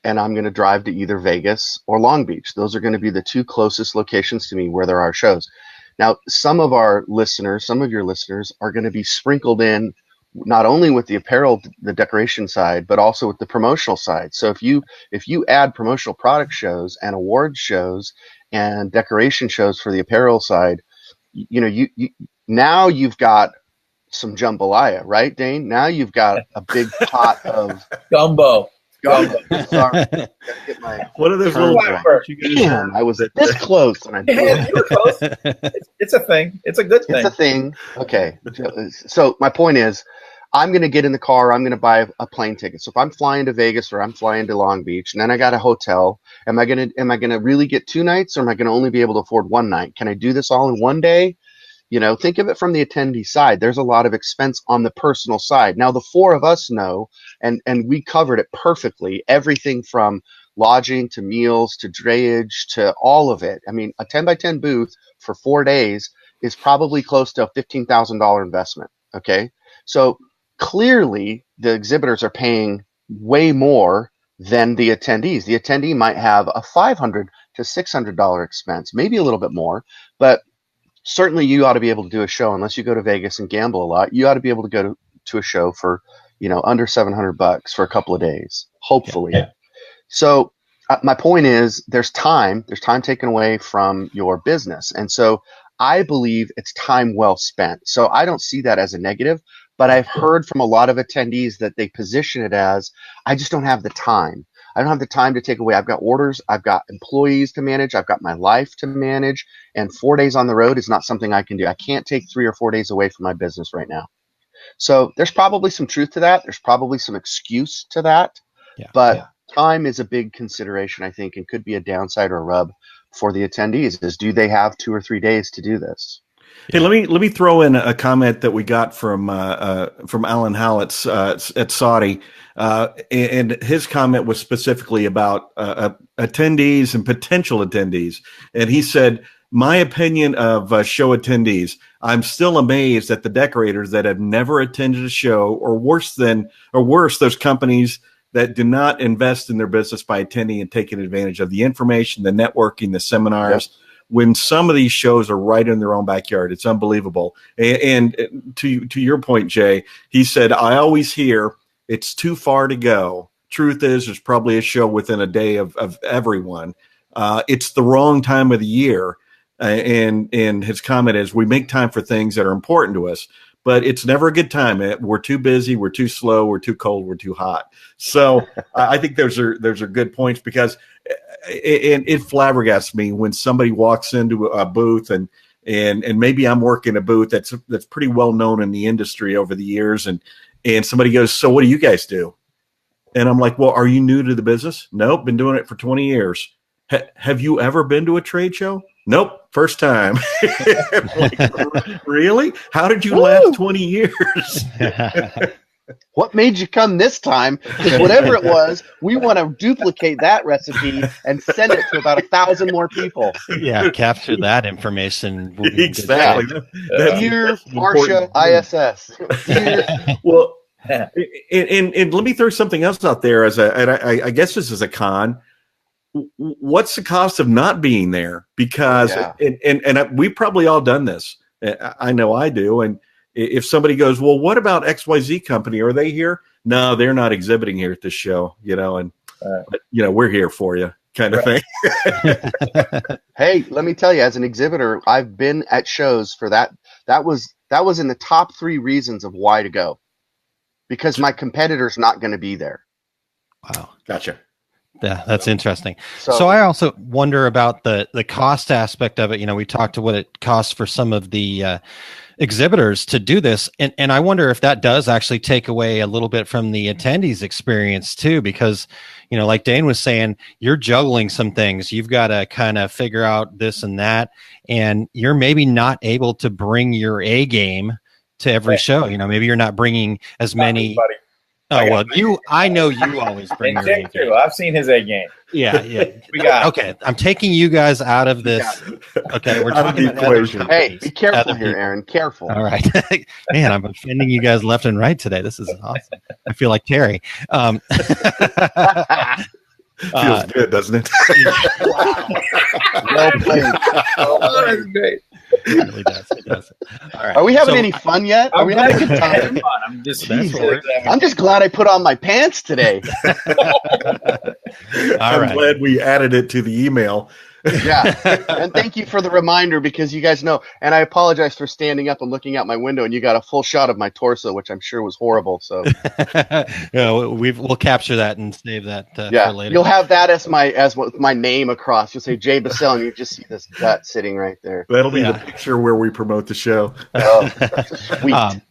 and I'm going to drive to either Vegas or Long Beach. Those are going to be the 2 closest locations to me where there are shows. Now, some of your listeners are going to be sprinkled in not only with the apparel, the decoration side, but also with the promotional side. So if you add promotional product shows and awards shows and decoration shows for the apparel side, now you've got some jambalaya, right, Dane? Now you've got a big pot of gumbo. Sorry. Gotta get my What are those turn little right. drops you guys Damn, I was this close and I blew Yeah, it. you were close. It's a thing. It's a good thing. It's a thing. Okay. So my point is, I'm going to get in the car. I'm going to buy a plane ticket. So if I'm flying to Vegas or I'm flying to Long Beach and then I got a hotel, am I going to really get 2 nights or am I going to only be able to afford 1 night? Can I do this all in one day? Think of it from the attendee side. There's a lot of expense on the personal side. Now, the 4 of us know, and we covered it perfectly, everything from lodging to meals to drayage to all of it. I mean, a 10 by 10 booth for 4 days is probably close to a $15,000 investment. Okay. So clearly the exhibitors are paying way more than the attendees. The attendee might have a $500 to $600 expense, maybe a little bit more, but certainly you ought to be able to do a show unless you go to Vegas and gamble a lot. You ought to be able to go to a show for, under $700 for a couple of days, hopefully. Yeah. So my point is there's time taken away from your business. And so I believe it's time well spent. So I don't see that as a negative, but I've heard from a lot of attendees that they position it as, I just don't have the time. I don't have the time to take away. I've got orders. I've got employees to manage. I've got my life to manage. And 4 days on the road is not something I can do. I can't take 3 or 4 days away from my business right now. So there's probably some truth to that. There's probably some excuse to that. But time is a big consideration, I think, and could be a downside or a rub for the attendees is, do they have 2 or 3 days to do this? Hey, let me throw in a comment that we got from Alan Hallett's at Saudi, and his comment was specifically about attendees and potential attendees, and he said, "My opinion of show attendees: I'm still amazed at the decorators that have never attended a show, or worse, those companies that do not invest in their business by attending and taking advantage of the information, the networking, the seminars." Yep. When some of these shows are right in their own backyard, it's unbelievable. And to your point, Jay, he said, I always hear it's too far to go. Truth is, there's probably a show within a day of everyone. It's the wrong time of the year. And his comment is, we make time for things that are important to us, but it's never a good time. We're too busy, we're too slow, we're too cold, we're too hot. So I think those are good points, because it flabbergasts me when somebody walks into a booth and maybe I'm working a booth that's pretty well known in the industry over the years, and somebody goes, "So what do you guys do?" And I'm like, "Well, are you new to the business?" "Nope, been doing it for 20 years. Have you ever been to a trade show?" "Nope, first time." Like, really? How did you last 20 years? What made you come this time? Because whatever it was, we want to duplicate that recipe and send it to about 1,000 more people. Yeah, capture that information. Exactly. Dear Marcia ISS. Well, and let me throw something else out there I guess this is a con. What's the cost of not being there? Because and we've probably all done this. I know I do. And if somebody goes, "Well, what about XYZ company? Are they here?" "No, they're not exhibiting here at this show, but, we're here for you," kind of thing. Hey, let me tell you, as an exhibitor, I've been at shows for that. That was in the top 3 reasons of why to go, because my competitor's not going to be there. Wow. Gotcha. Yeah, that's interesting. So I also wonder about the cost aspect of it. We talked to what it costs for some of the exhibitors to do this, and I wonder if that does actually take away a little bit from the attendees' experience too, because like Dane was saying, you're juggling some things. You've got to kind of figure out this and that, and you're maybe not able to bring your A game to every show. Maybe you're not bringing as many. Oh, well, I know you always bring your A game. I've seen his A game. Yeah. We got okay, I'm taking you guys out of this. Okay, we're talking about equation. Hey, be careful here, Aaron. Careful. All right. Man, I'm offending you guys left and right today. This is awesome. I feel like Terry. Feels good, doesn't it? Wow. Well played. Oh, that's great. It really does. It does. All right. Are we having any fun yet? Are we having a good time? I'm just glad I put on my pants today. I'm glad we added it to the email. Yeah. And thank you for the reminder, because you guys know, and I apologize for standing up and looking out my window and you got a full shot of my torso, which I'm sure was horrible. So Yeah, we'll capture that and save that yeah, for later. you'll have that as my name across. You'll say Jay Busselle and you just see this gut sitting right there. That'll be the picture where we promote the show. Oh, sweet.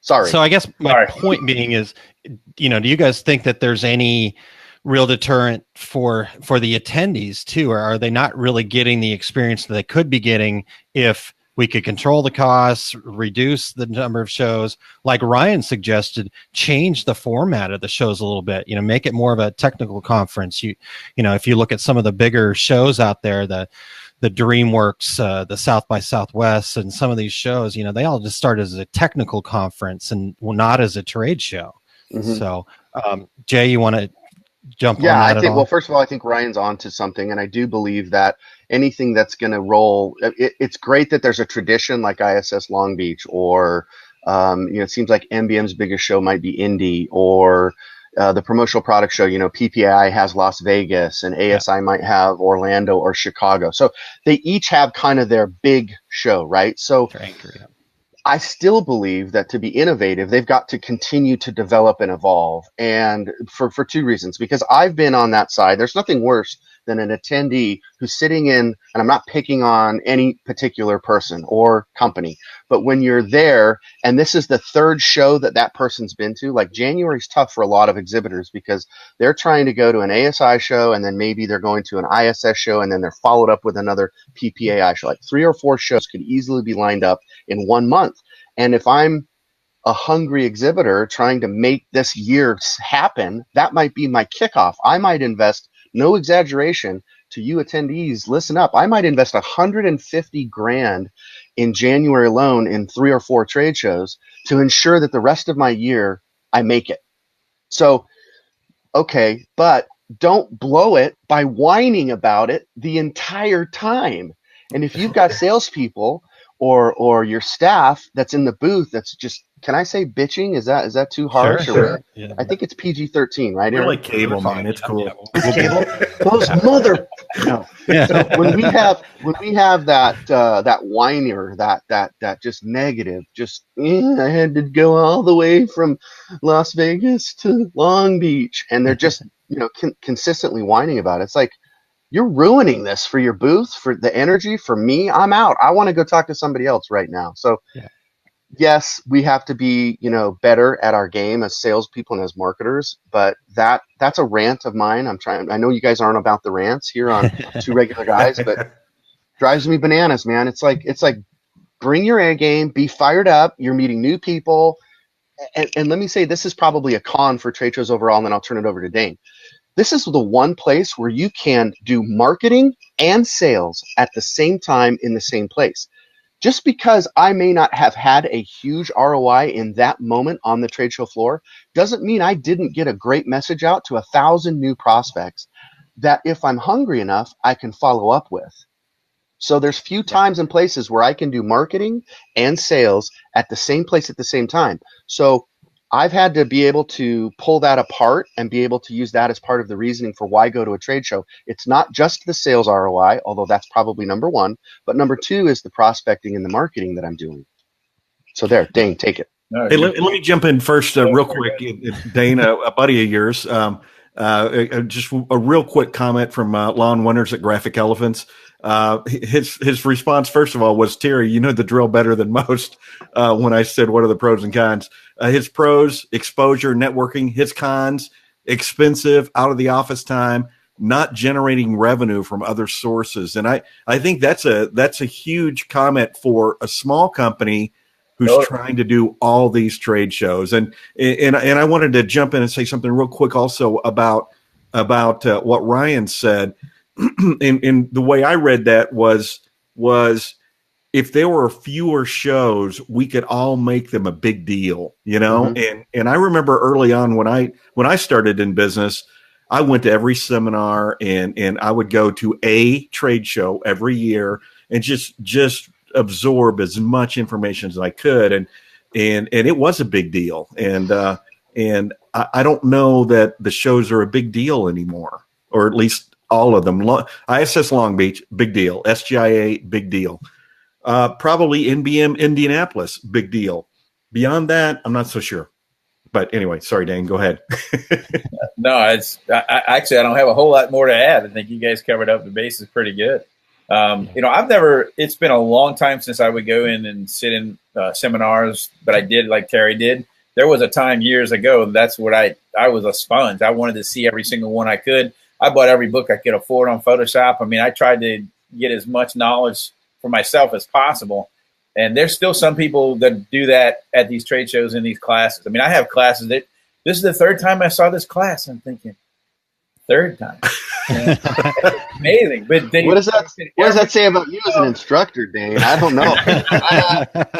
Sorry. So I guess my point being is, do you guys think that there's any real deterrent for the attendees too, or are they not really getting the experience that they could be getting if we could control the costs, reduce the number of shows, like Ryan suggested, change the format of the shows a little bit, make it more of a technical conference. If you look at some of the bigger shows out there, the DreamWorks, the South by Southwest, and some of these shows, they all just start as a technical conference and not as a trade show. Mm-hmm. So, Jay, you want to jump on that I think, at all? well, first of all, I think Ryan's onto something, and I do believe that anything that's going to roll, it's great that there's a tradition like ISS Long Beach, or it seems like MBM's biggest show might be Indy, or the promotional product show, PPI has Las Vegas, and ASI might have Orlando or Chicago. So they each have kind of their big show, right? So I still believe that to be innovative, they've got to continue to develop and evolve. And for two reasons, because I've been on that side. There's nothing worse than an attendee who's sitting in, and I'm not picking on any particular person or company, but when you're there and this is the third show that person's been to, like January's tough for a lot of exhibitors because they're trying to go to an ASI show and then maybe they're going to an ISS show and then they're followed up with another PPAI show. Like 3 or 4 shows could easily be lined up in 1 month. And if I'm a hungry exhibitor trying to make this year happen, that might be my kickoff. I might invest, no exaggeration to you attendees, listen up. I might invest $150,000 in January alone in 3 or 4 trade shows to ensure that the rest of my year I make it. So, okay, but don't blow it by whining about it the entire time. And if you've got salespeople or your staff that's in the booth that's just, can I say bitching? Is that too harsh? Sure. Yeah. I think it's PG-13, right? We're like cable, man. It's cool. Cable. Those mother. No. Yeah. So when we have that whiner, that just negative, just I had to go all the way from Las Vegas to Long Beach, and they're just consistently whining about it. It's like, you're ruining this for your booth, for the energy, for me. I'm out. I want to go talk to somebody else right now. So, yes, we have to be, better at our game as salespeople and as marketers. But that's a rant of mine. I know you guys aren't about the rants here on Two Regular Guys, but drives me bananas, man. It's like bring your A game, be fired up. You're meeting new people, and let me say, this is probably a con for trade shows overall. And then I'll turn it over to Dane. This is the one place where you can do marketing and sales at the same time in the same place. Just because I may not have had a huge ROI in that moment on the trade show floor doesn't mean I didn't get a great message out to 1,000 new prospects that if I'm hungry enough, I can follow up with. So there's few times and places where I can do marketing and sales at the same place at the same time. So I've had to be able to pull that apart and be able to use that as part of the reasoning for why go to a trade show. It's not just the sales ROI, although that's probably number one, but number 2 is the prospecting and the marketing that I'm doing. So there, Dane, take it. Hey, let me jump in first real quick. Dane, a buddy of yours, just a real quick comment from Lon Winters at Graphic Elephants. His response, first of all, was, Terry, you know the drill better than most, when I said what are the pros and cons. His pros, exposure, networking. His cons, expensive, out of the office time, not generating revenue from other sources. And I think that's a huge comment for a small company who's trying to do all these trade shows. And I wanted to jump in and say something real quick also about what Ryan said. And the way I read that was if there were fewer shows, we could all make them a big deal, Mm-hmm. And I remember early on when I started in business, I went to every seminar and I would go to a trade show every year and just absorb as much information as I could. And it was a big deal. And I don't know that the shows are a big deal anymore, or at least all of them. ISS Long Beach, big deal. SGIA, big deal. Probably NBM Indianapolis, big deal. Beyond that, I'm not so sure. But anyway, sorry, Dane, go ahead. No, actually, I don't have a whole lot more to add. I think you guys covered up the bases pretty good. It's been a long time since I would go in and sit in seminars, but I did like Terry did. There was a time years ago, that's what I was a sponge. I wanted to see every single one I could. I bought every book I could afford on Photoshop. I mean, I tried to get as much knowledge for myself as possible. And there's still some people that do that at these trade shows and these classes. I mean, I have classes that this is the third time I saw this class. I'm thinking, third time. Amazing. But what does that say about you as an instructor, Dane? I don't know.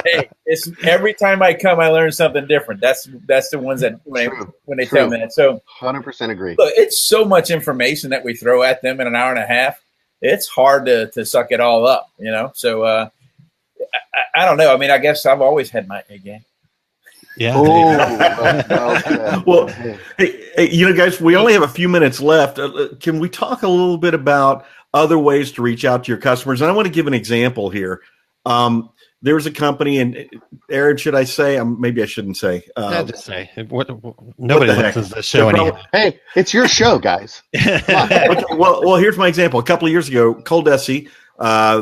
Hey, it's every time I come, I learn something different. That's the ones that when they tell me that. So 100% agree. Look, it's so much information that we throw at them in an hour and a half. It's hard to suck it all up, you know? So, I don't know. I mean, I guess I've always had my A game. Yeah. Well, hey, guys, we only have a few minutes left. Can we talk a little bit about other ways to reach out to your customers? And I want to give an example here. There was a company, and Aaron, should I say? Maybe I shouldn't say. Just say. Nobody listens to the show anymore. Hey, it's your show, guys. Okay, well, here's my example. A couple of years ago, Coldesi,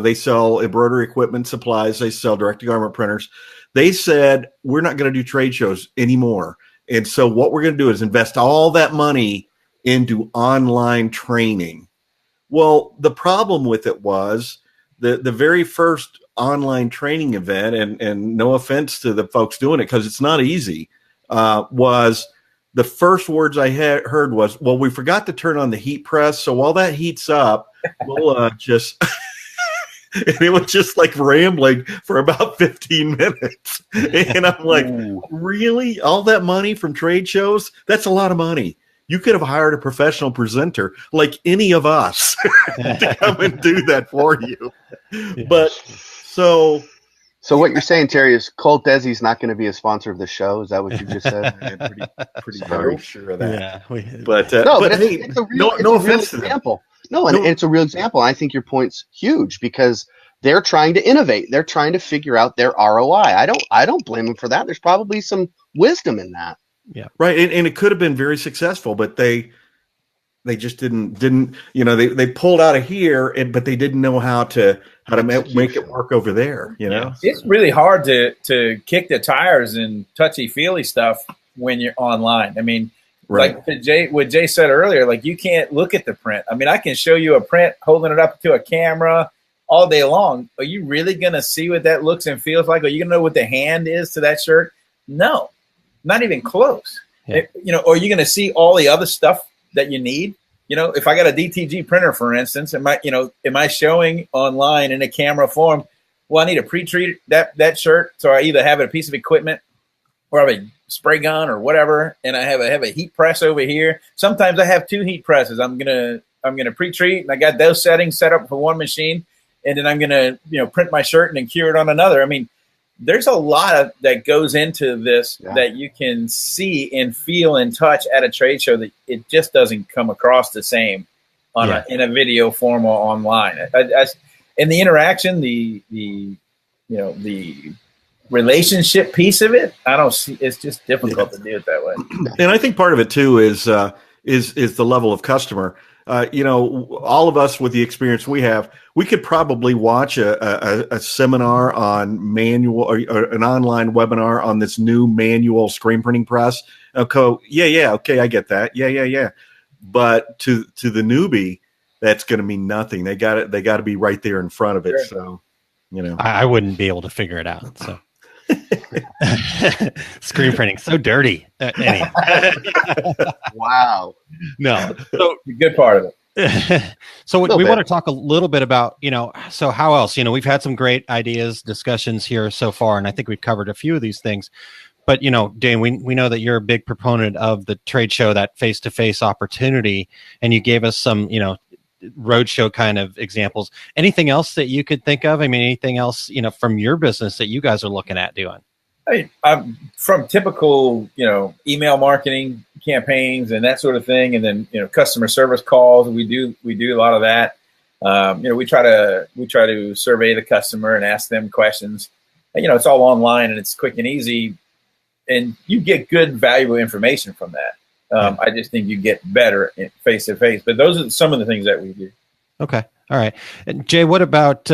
they sell embroidery equipment, supplies. They sell direct-to-garment printers. They said, we're not going to do trade shows anymore. And so what we're going to do is invest all that money into online training. Well, the problem with it was the very first online training event, and no offense to the folks doing it because it's not easy, was the first words I heard was, well, we forgot to turn on the heat press. So while that heats up, we'll just... And it was just like rambling for about 15 minutes. And I'm like, really? All that money from trade shows? That's a lot of money. You could have hired a professional presenter like any of us to come and do that for you. Yeah. But so what you're saying, Terry, is Colt Desi's not going to be a sponsor of the show. Is that what you just said? pretty very sure of that. Yeah, but it's a real example. No, and it's a real example. I think your point's huge because they're trying to innovate. They're trying to figure out their ROI. I don't blame them for that. There's probably some wisdom in that. Yeah, right. And it could have been very successful, but they just didn't. They pulled out of here, but they didn't know how to make it work over there. It's really hard to kick the tires and touchy feely stuff when you're online. I mean. Right. Like what Jay said earlier, like you can't look at the print. I mean, I can show you a print holding it up to a camera all day long. Are you really going to see what that looks and feels like? Are you going to know what the hand is to that shirt? No, not even close. Yeah. Or are you going to see all the other stuff that you need? If I got a DTG printer, for instance, am I showing online in a camera form? Well, I need to pre-treat that shirt. So I either have a piece of equipment or I have a spray gun or whatever, and I have a heat press over here. Sometimes I have two heat presses. I'm gonna pre-treat, and I got those settings set up for one machine, and then I'm gonna print my shirt and then cure it on another. I mean, there's a lot that goes into this that you can see and feel and touch at a trade show that it just doesn't come across the same in a video form or online. And the interaction, the relationship piece of it, I don't see. It's just difficult to do it that way. And I think part of it too is the level of customer. All of us with the experience we have, we could probably watch a seminar on manual or an online webinar on this new manual screen printing press. Okay, I get that. Yeah. But to the newbie, that's going to mean nothing. They got to be right there in front of it. Sure. So, I wouldn't be able to figure it out. So. Screen printing so dirty. Anyway. Wow. No. So the good part of it. So we want to talk a little bit about, so how else? We've had some great ideas, discussions here so far, and I think we've covered a few of these things. But, Dane, we know that you're a big proponent of the trade show, that face-to-face opportunity, and you gave us some, roadshow kind of examples. Anything else that you could think of? I mean, anything else, from your business that you guys are looking at doing? I'm from typical, email marketing campaigns and that sort of thing, and then customer service calls. We do a lot of that. We try to survey the customer and ask them questions. And, it's all online and it's quick and easy, and you get good, valuable information from that. I just think you get better face to face. But those are some of the things that we do. Okay. All right. And Jay, what about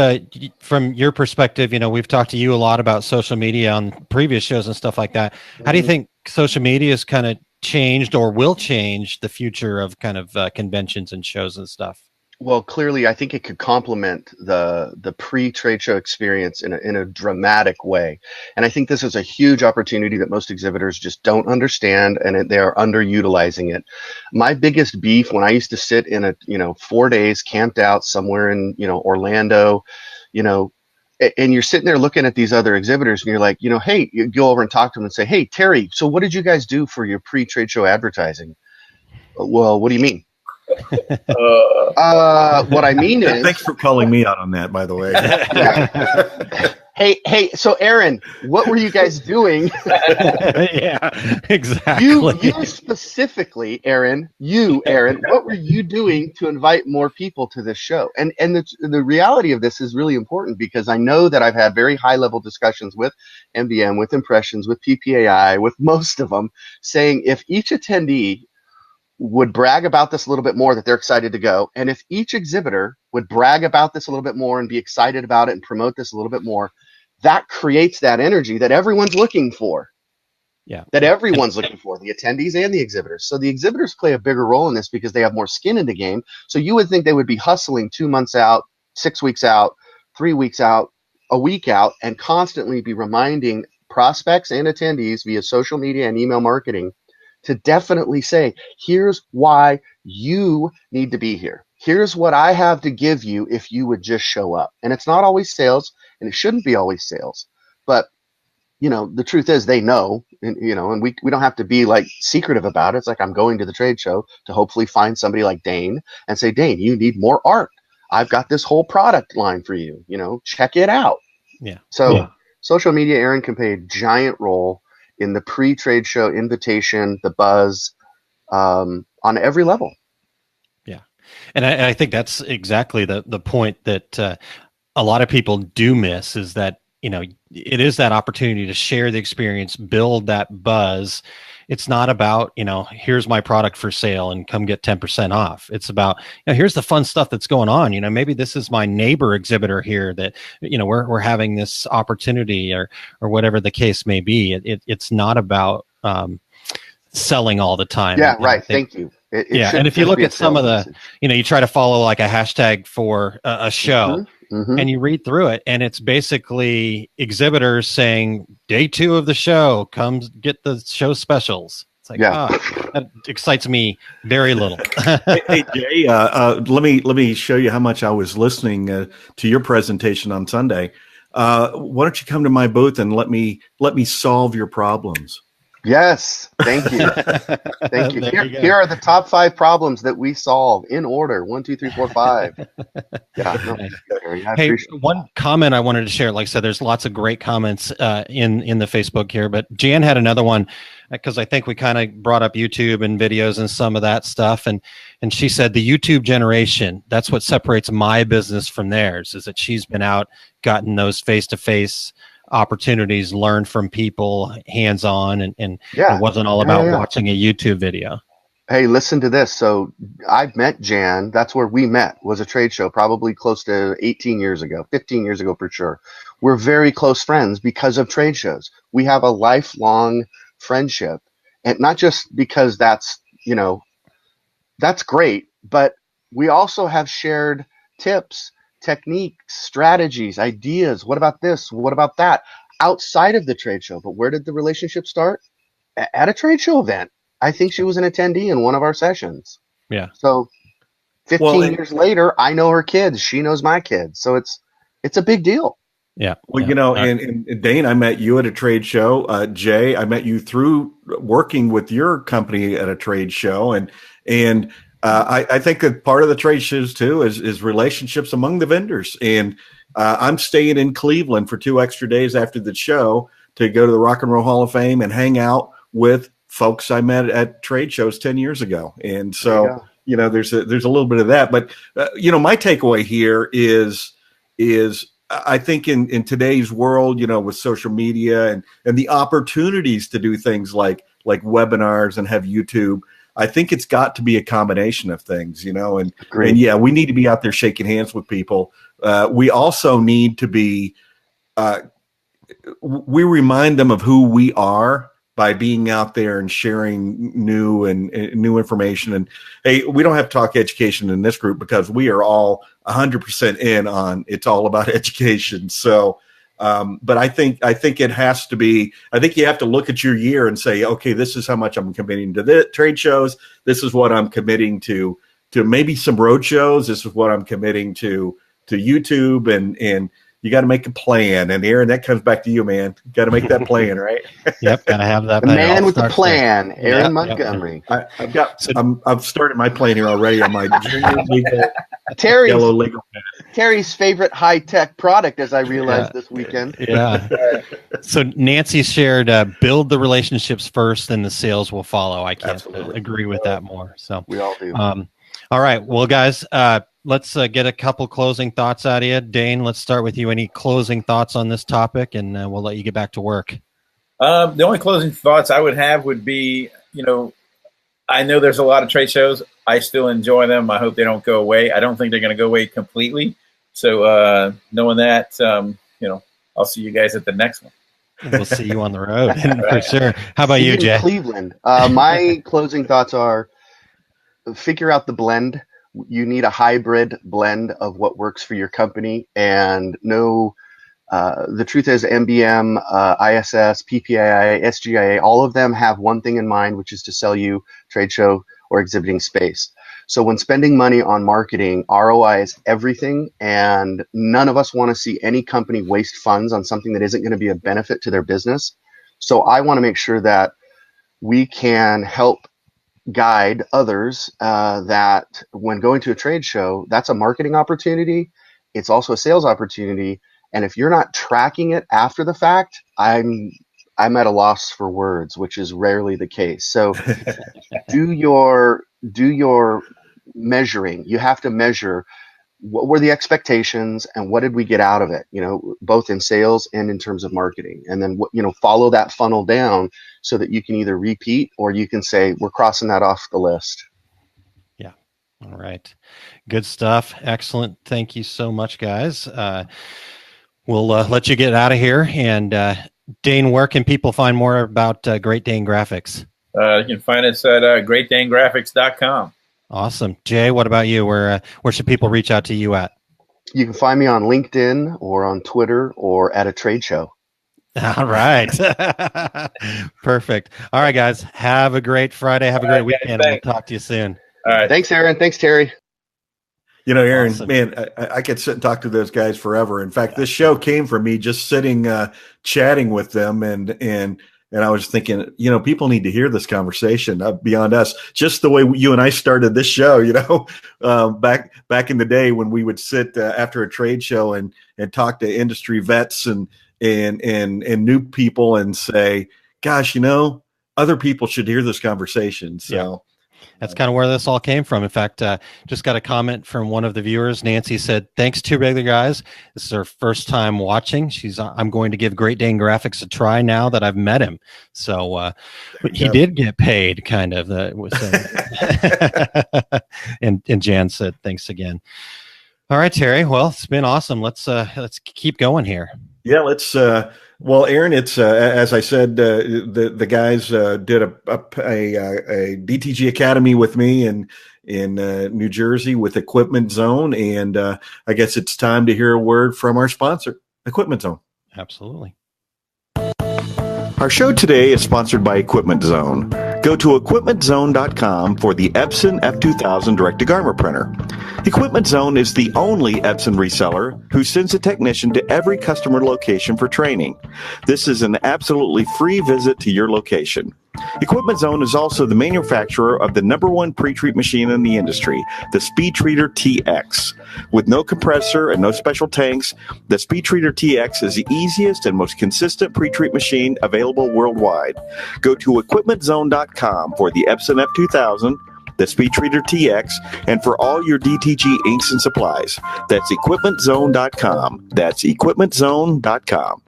from your perspective? We've talked to you a lot about social media on previous shows and stuff like that. How do you think social media has kind of changed or will change the future of kind of conventions and shows and stuff? Well, clearly, I think it could complement the pre-trade show experience in a dramatic way. And I think this is a huge opportunity that most exhibitors just don't understand, and they are underutilizing it. My biggest beef when I used to sit in 4 days camped out somewhere in, Orlando, and you're sitting there looking at these other exhibitors and you're like, hey, you go over and talk to them and say, hey, Terry, so what did you guys do for your pre-trade show advertising? Well, what do you mean? What I mean is, thanks for calling me out on that, by the way. Hey, so Aaron, what were you guys doing? Yeah, exactly. You specifically, Aaron, what were you doing to invite more people to this show? And the reality of this is really important, because I know that I've had very high level discussions with MBM, with Impressions, with PPAI, with most of them, saying if each attendee would brag about this a little bit more, that they're excited to go. And if each exhibitor would brag about this a little bit more and be excited about it and promote this a little bit more, that creates that energy that everyone's looking for. Yeah. That everyone's looking for, the attendees and the exhibitors. So the exhibitors play a bigger role in this because they have more skin in the game. So you would think they would be hustling 2 months out, 6 weeks out, 3 weeks out, a week out, and constantly be reminding prospects and attendees via social media and email marketing to definitely say, here's why you need to be here. Here's what I have to give you if you would just show up. And it's not always sales, and it shouldn't be always sales. But, the truth is they know, and we don't have to be like secretive about it. It's like, I'm going to the trade show to hopefully find somebody like Dane and say, Dane, you need more art. I've got this whole product line for you, check it out. Yeah. So social media, Aaron, can play a giant role in the pre-trade show invitation, the buzz, on every level. Yeah. And I think that's exactly the point that a lot of people do miss, is that, it is that opportunity to share the experience, build that buzz. It's not about, here's my product for sale and come get 10% off. It's about, here's the fun stuff that's going on. Maybe this is my neighbor exhibitor here that, we're having this opportunity, or whatever the case may be. It's not about selling all the time. Yeah, right. Thank you. And if you look at some of the, you try to follow like a hashtag for a show. Mm-hmm. And you read through it, and it's basically exhibitors saying, day 2 of the show, come get the show specials. It's like, that excites me very little. Hey, Jay, let me show you how much I was listening to your presentation on Sunday. Why don't you come to my booth and let me solve your problems? Yes, thank you. Thank you. Here are the top 5 problems that we solve in order. 1, 2, 3, 4, 5. Hey, one comment I wanted to share. Like I said, there's lots of great comments in the Facebook here, but Jan had another one, because I think we kind of brought up YouTube and videos and some of that stuff. And she said the YouTube generation, that's what separates my business from theirs, is that she's been out, gotten those face-to-face opportunities, learned from people hands-on, and it wasn't all about watching a YouTube video. Hey, listen to this. So I've met Jan. That's where we met, was a trade show, probably close to 18 years ago, 15 years ago for sure. We're very close friends because of trade shows. We have a lifelong friendship, and not just because that's great, but we also have shared tips, techniques, strategies, ideas. What about this? What about that? Outside of the trade show. But where did the relationship start? At a trade show event. I think she was an attendee in one of our sessions. Yeah. So 15 years later, I know her kids. She knows my kids. So it's a big deal. Yeah. Well, and Dane, I met you at a trade show. Jay, I met you through working with your company at a trade show. And I think that part of the trade shows too is relationships among the vendors. And I'm staying in Cleveland for 2 extra days after the show to go to the Rock and Roll Hall of Fame and hang out with folks I met at trade shows 10 years ago. And There so, you go. there's a little bit of that, but my takeaway here is I think in today's world, with social media and the opportunities to do things like webinars and have YouTube, I think it's got to be a combination of things, and yeah, we need to be out there shaking hands with people. We also need to be, we remind them of who we are by being out there and sharing new information. And hey, we don't have to talk education in this group because we are all 100% in on it's all about education. So, but I think it has to be. I think you have to look at your year and say, okay, this is how much I'm committing to the trade shows. This is what I'm committing to maybe some road shows. This is what I'm committing to YouTube and. You got to make a plan, and Aaron, that comes back to you, man. You got to make that plan, right? Yep, got to have that. The man with the plan, Aaron Montgomery. I've started my plan here already on my junior legal, yellow legal pad. Terry's favorite high-tech product, as I realized this weekend. Yeah. So Nancy shared, build the relationships first, and the sales will follow. I can't agree with that more. So we all do. All right, well, guys. Let's get a couple closing thoughts out of you. Dane, let's start with you. Any closing thoughts on this topic, and we'll let you get back to work. The only closing thoughts I would have would be, I know there's a lot of trade shows. I still enjoy them. I hope they don't go away. I don't think they're going to go away completely. So knowing that, I'll see you guys at the next one. We'll see you on the road for sure. How about you, Jay? Cleveland. My closing thoughts are figure out the blend. You need a hybrid blend of what works for your company, and the truth is MBM, ISS, PPAI, SGIA, all of them have one thing in mind, which is to sell you trade show or exhibiting space. So when spending money on marketing, ROI is everything, and none of us want to see any company waste funds on something that isn't going to be a benefit to their business. So I want to make sure that we can help guide others that when going to a trade show, that's a marketing opportunity. It's also a sales opportunity. And if you're not tracking it after the fact, I'm at a loss for words, which is rarely the case. So do your measuring. You have to measure what were the expectations and what did we get out of it, both in sales and in terms of marketing. And then, follow that funnel down so that you can either repeat or you can say, we're crossing that off the list. Yeah. All right. Good stuff. Excellent. Thank you so much, guys. We'll let you get out of here. And Dane, where can people find more about Great Dane Graphics? You can find us at greatdanegraphics.com. Awesome. Jay, what about you? Where should people reach out to you at? You can find me on LinkedIn or on Twitter or at a trade show. All right. Perfect. All right, guys. Have a great Friday. Have a great weekend. We'll talk to you soon. All right. Thanks, Aaron. Thanks, Terry. Aaron, Awesome. Man, I could sit and talk to those guys forever. In fact, this show came from me just sitting, chatting with them, and I was thinking, people need to hear this conversation beyond us. Just the way you and I started this show, back in the day when we would sit after a trade show and talk to industry vets and new people and say, gosh, other people should hear this conversation. So. Yeah. That's kind of where this all came from. In fact, just got a comment from one of the viewers. Nancy said, thanks, two regular guys. This is her first time watching. I'm going to give Great Dane Graphics a try now that I've met him. So he did get paid, kind of. And Jan said, thanks again. All right, Terry. Well, it's been awesome. Let's keep going here. Yeah, let's. Well, Aaron, it's as I said, the guys did a DTG Academy with me in New Jersey with Equipment Zone, and I guess it's time to hear a word from our sponsor, Equipment Zone. Absolutely. Our show today is sponsored by Equipment Zone. Go to equipmentzone.com for the Epson F2000 direct-to-garment printer. Equipment Zone is the only Epson reseller who sends a technician to every customer location for training. This is an absolutely free visit to your location. Equipment Zone is also the manufacturer of the number one pre-treat machine in the industry, the Speed Treater TX. With no compressor and no special tanks, the Speed Treater TX is the easiest and most consistent pre-treat machine available worldwide. Go to equipmentzone.com for the Epson F2000, the Speed Treater TX, and for all your DTG inks and supplies. That's equipmentzone.com. That's equipmentzone.com.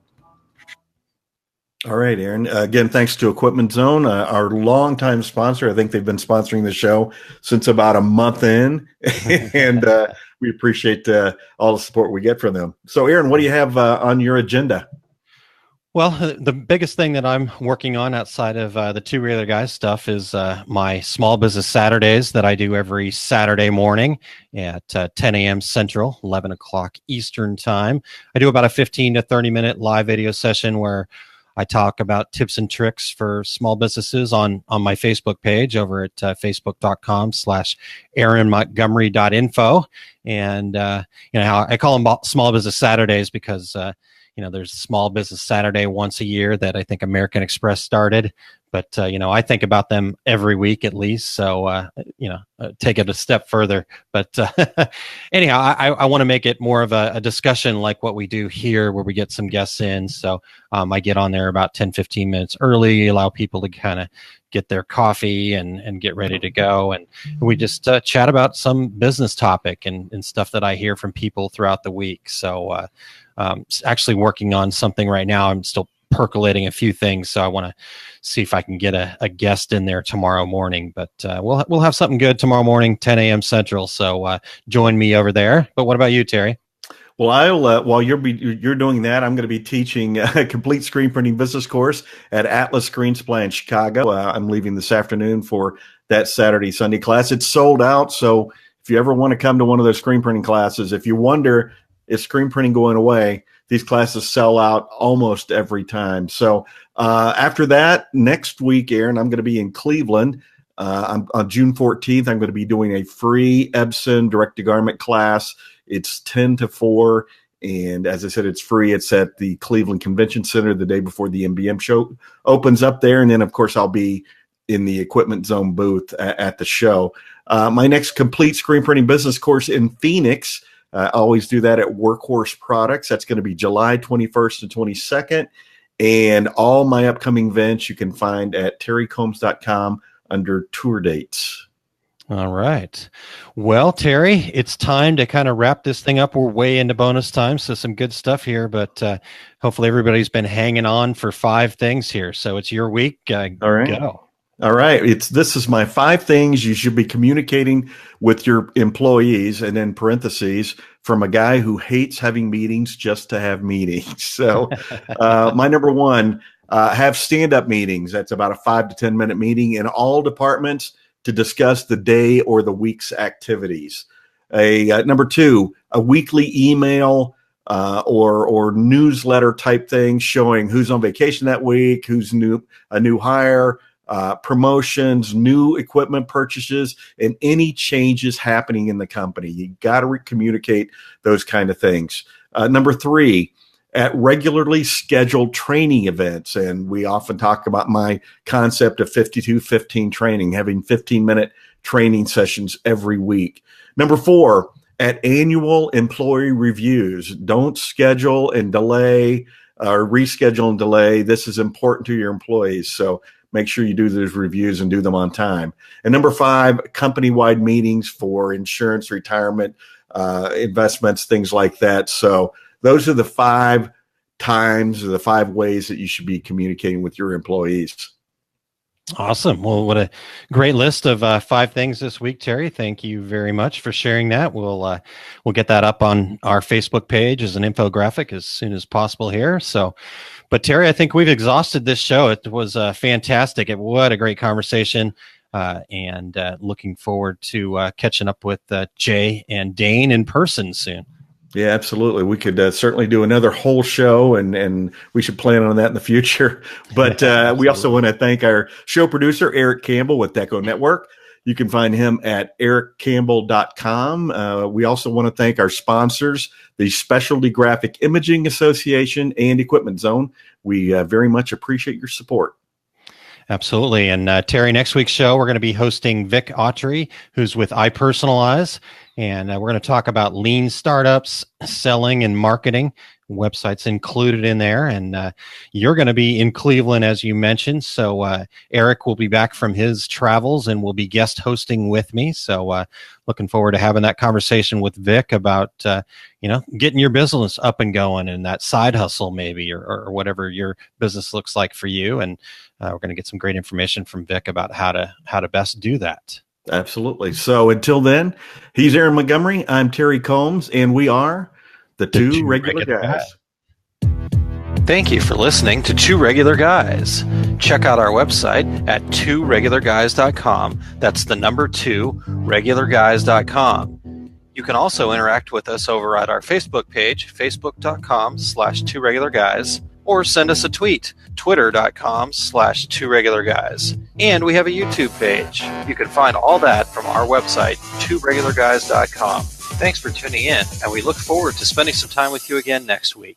All right, Aaron. Again, thanks to Equipment Zone, our longtime sponsor. I think they've been sponsoring the show since about a month in, and we appreciate all the support we get from them. So, Aaron, what do you have on your agenda? Well, the biggest thing that I'm working on outside of the Two Regular Guys stuff is my Small Business Saturdays that I do every Saturday morning at 10 a.m. Central, 11 o'clock Eastern Time. I do about a 15 to 30-minute live video session where I talk about tips and tricks for small businesses on my Facebook page over at facebook.com/aaronmontgomery.info. And, I call them Small Business Saturdays because, there's Small Business Saturday once a year that I think American Express started. But, I think about them every week at least. So, take it a step further. But anyhow, I want to make it more of a discussion like what we do here where we get some guests in. So I get on there about 10, 15 minutes early, allow people to kind of get their coffee and get ready to go. And we just chat about some business topic and stuff that I hear from people throughout the week. So actually working on something right now. I'm still percolating a few things, so I want to see if I can get a guest in there tomorrow morning. But we'll have something good tomorrow morning, 10 a.m. Central. So join me over there. But what about you, Terry? Well, I'll while you're doing that, I'm going to be teaching a complete screen printing business course at Atlas Screen Supply in Chicago. I'm leaving this afternoon for that Saturday, Sunday class. It's sold out, so if you ever want to come to one of those screen printing classes, if you wonder is screen printing going away, these classes sell out almost every time. So after that, next week, Aaron, I'm going to be in Cleveland. On June 14th, I'm going to be doing a free Epson direct-to-garment class. It's 10 to 4, and as I said, it's free. It's at the Cleveland Convention Center the day before the MBM show opens up there. And then, of course, I'll be in the Equipment Zone booth at the show. My next complete screen printing business course in Phoenix, I always do that at Workhorse Products. That's going to be July 21st and 22nd. And all my upcoming events you can find at terrycombs.com under tour dates. All right. Well, Terry, it's time to kind of wrap this thing up. We're way into bonus time, so some good stuff here. But hopefully everybody's been hanging on for 5 things here. So it's your week. All right. Go. All right. This is my 5 things you should be communicating with your employees, and in parentheses, from a guy who hates having meetings just to have meetings. So my number 1, have stand-up meetings. That's about a 5 to 10 minute meeting in all departments to discuss the day or the week's activities. Number 2, a weekly email or newsletter type thing showing who's on vacation that week, who's a new hire, promotions, new equipment purchases, and any changes happening in the company. You got to communicate those kind of things. Number 3, at regularly scheduled training events. And we often talk about my concept of 52-15 training, having 15-minute training sessions every week. Number 4, at annual employee reviews. Don't schedule and delay or reschedule and delay. This is important to your employees. So make sure you do those reviews and do them on time. And number 5, company-wide meetings for insurance, retirement, investments, things like that. So those are the 5 times or the 5 ways that you should be communicating with your employees. Awesome. Well, what a great list of 5 things this week, Terry. Thank you very much for sharing that. We'll get that up on our Facebook page as an infographic as soon as possible here. So, but Terry, I think we've exhausted this show. It was fantastic. What a great conversation. And looking forward to catching up with Jay and Dane in person soon. Yeah, absolutely. We could certainly do another whole show, and we should plan on that in the future. But we also want to thank our show producer, Eric Campbell with Deco Network. You can find him at ericcampbell.com. We also want to thank our sponsors, the Specialty Graphic Imaging Association and Equipment Zone. We very much appreciate your support. Absolutely. And Terry, next week's show, we're going to be hosting Vic Autry, who's with iPersonalize. And we're going to talk about lean startups, selling and marketing. Websites included in there. And you're going to be in Cleveland, as you mentioned. So Eric will be back from his travels and will be guest hosting with me. So looking forward to having that conversation with Vic about, getting your business up and going and that side hustle maybe, or whatever your business looks like for you. And we're going to get some great information from Vic about how to best do that. Absolutely. So until then, he's Aaron Montgomery. I'm Terry Combs, and we are the two regular guys. Thank you for listening to Two Regular Guys. Check out our website at tworegularguys.com. That's the number 2, regularguys.com. You can also interact with us over at our Facebook page, facebook.com/tworegularguys, or send us a tweet, twitter.com/tworegularguys. And we have a YouTube page. You can find all that from our website, tworegularguys.com. Thanks for tuning in, and we look forward to spending some time with you again next week.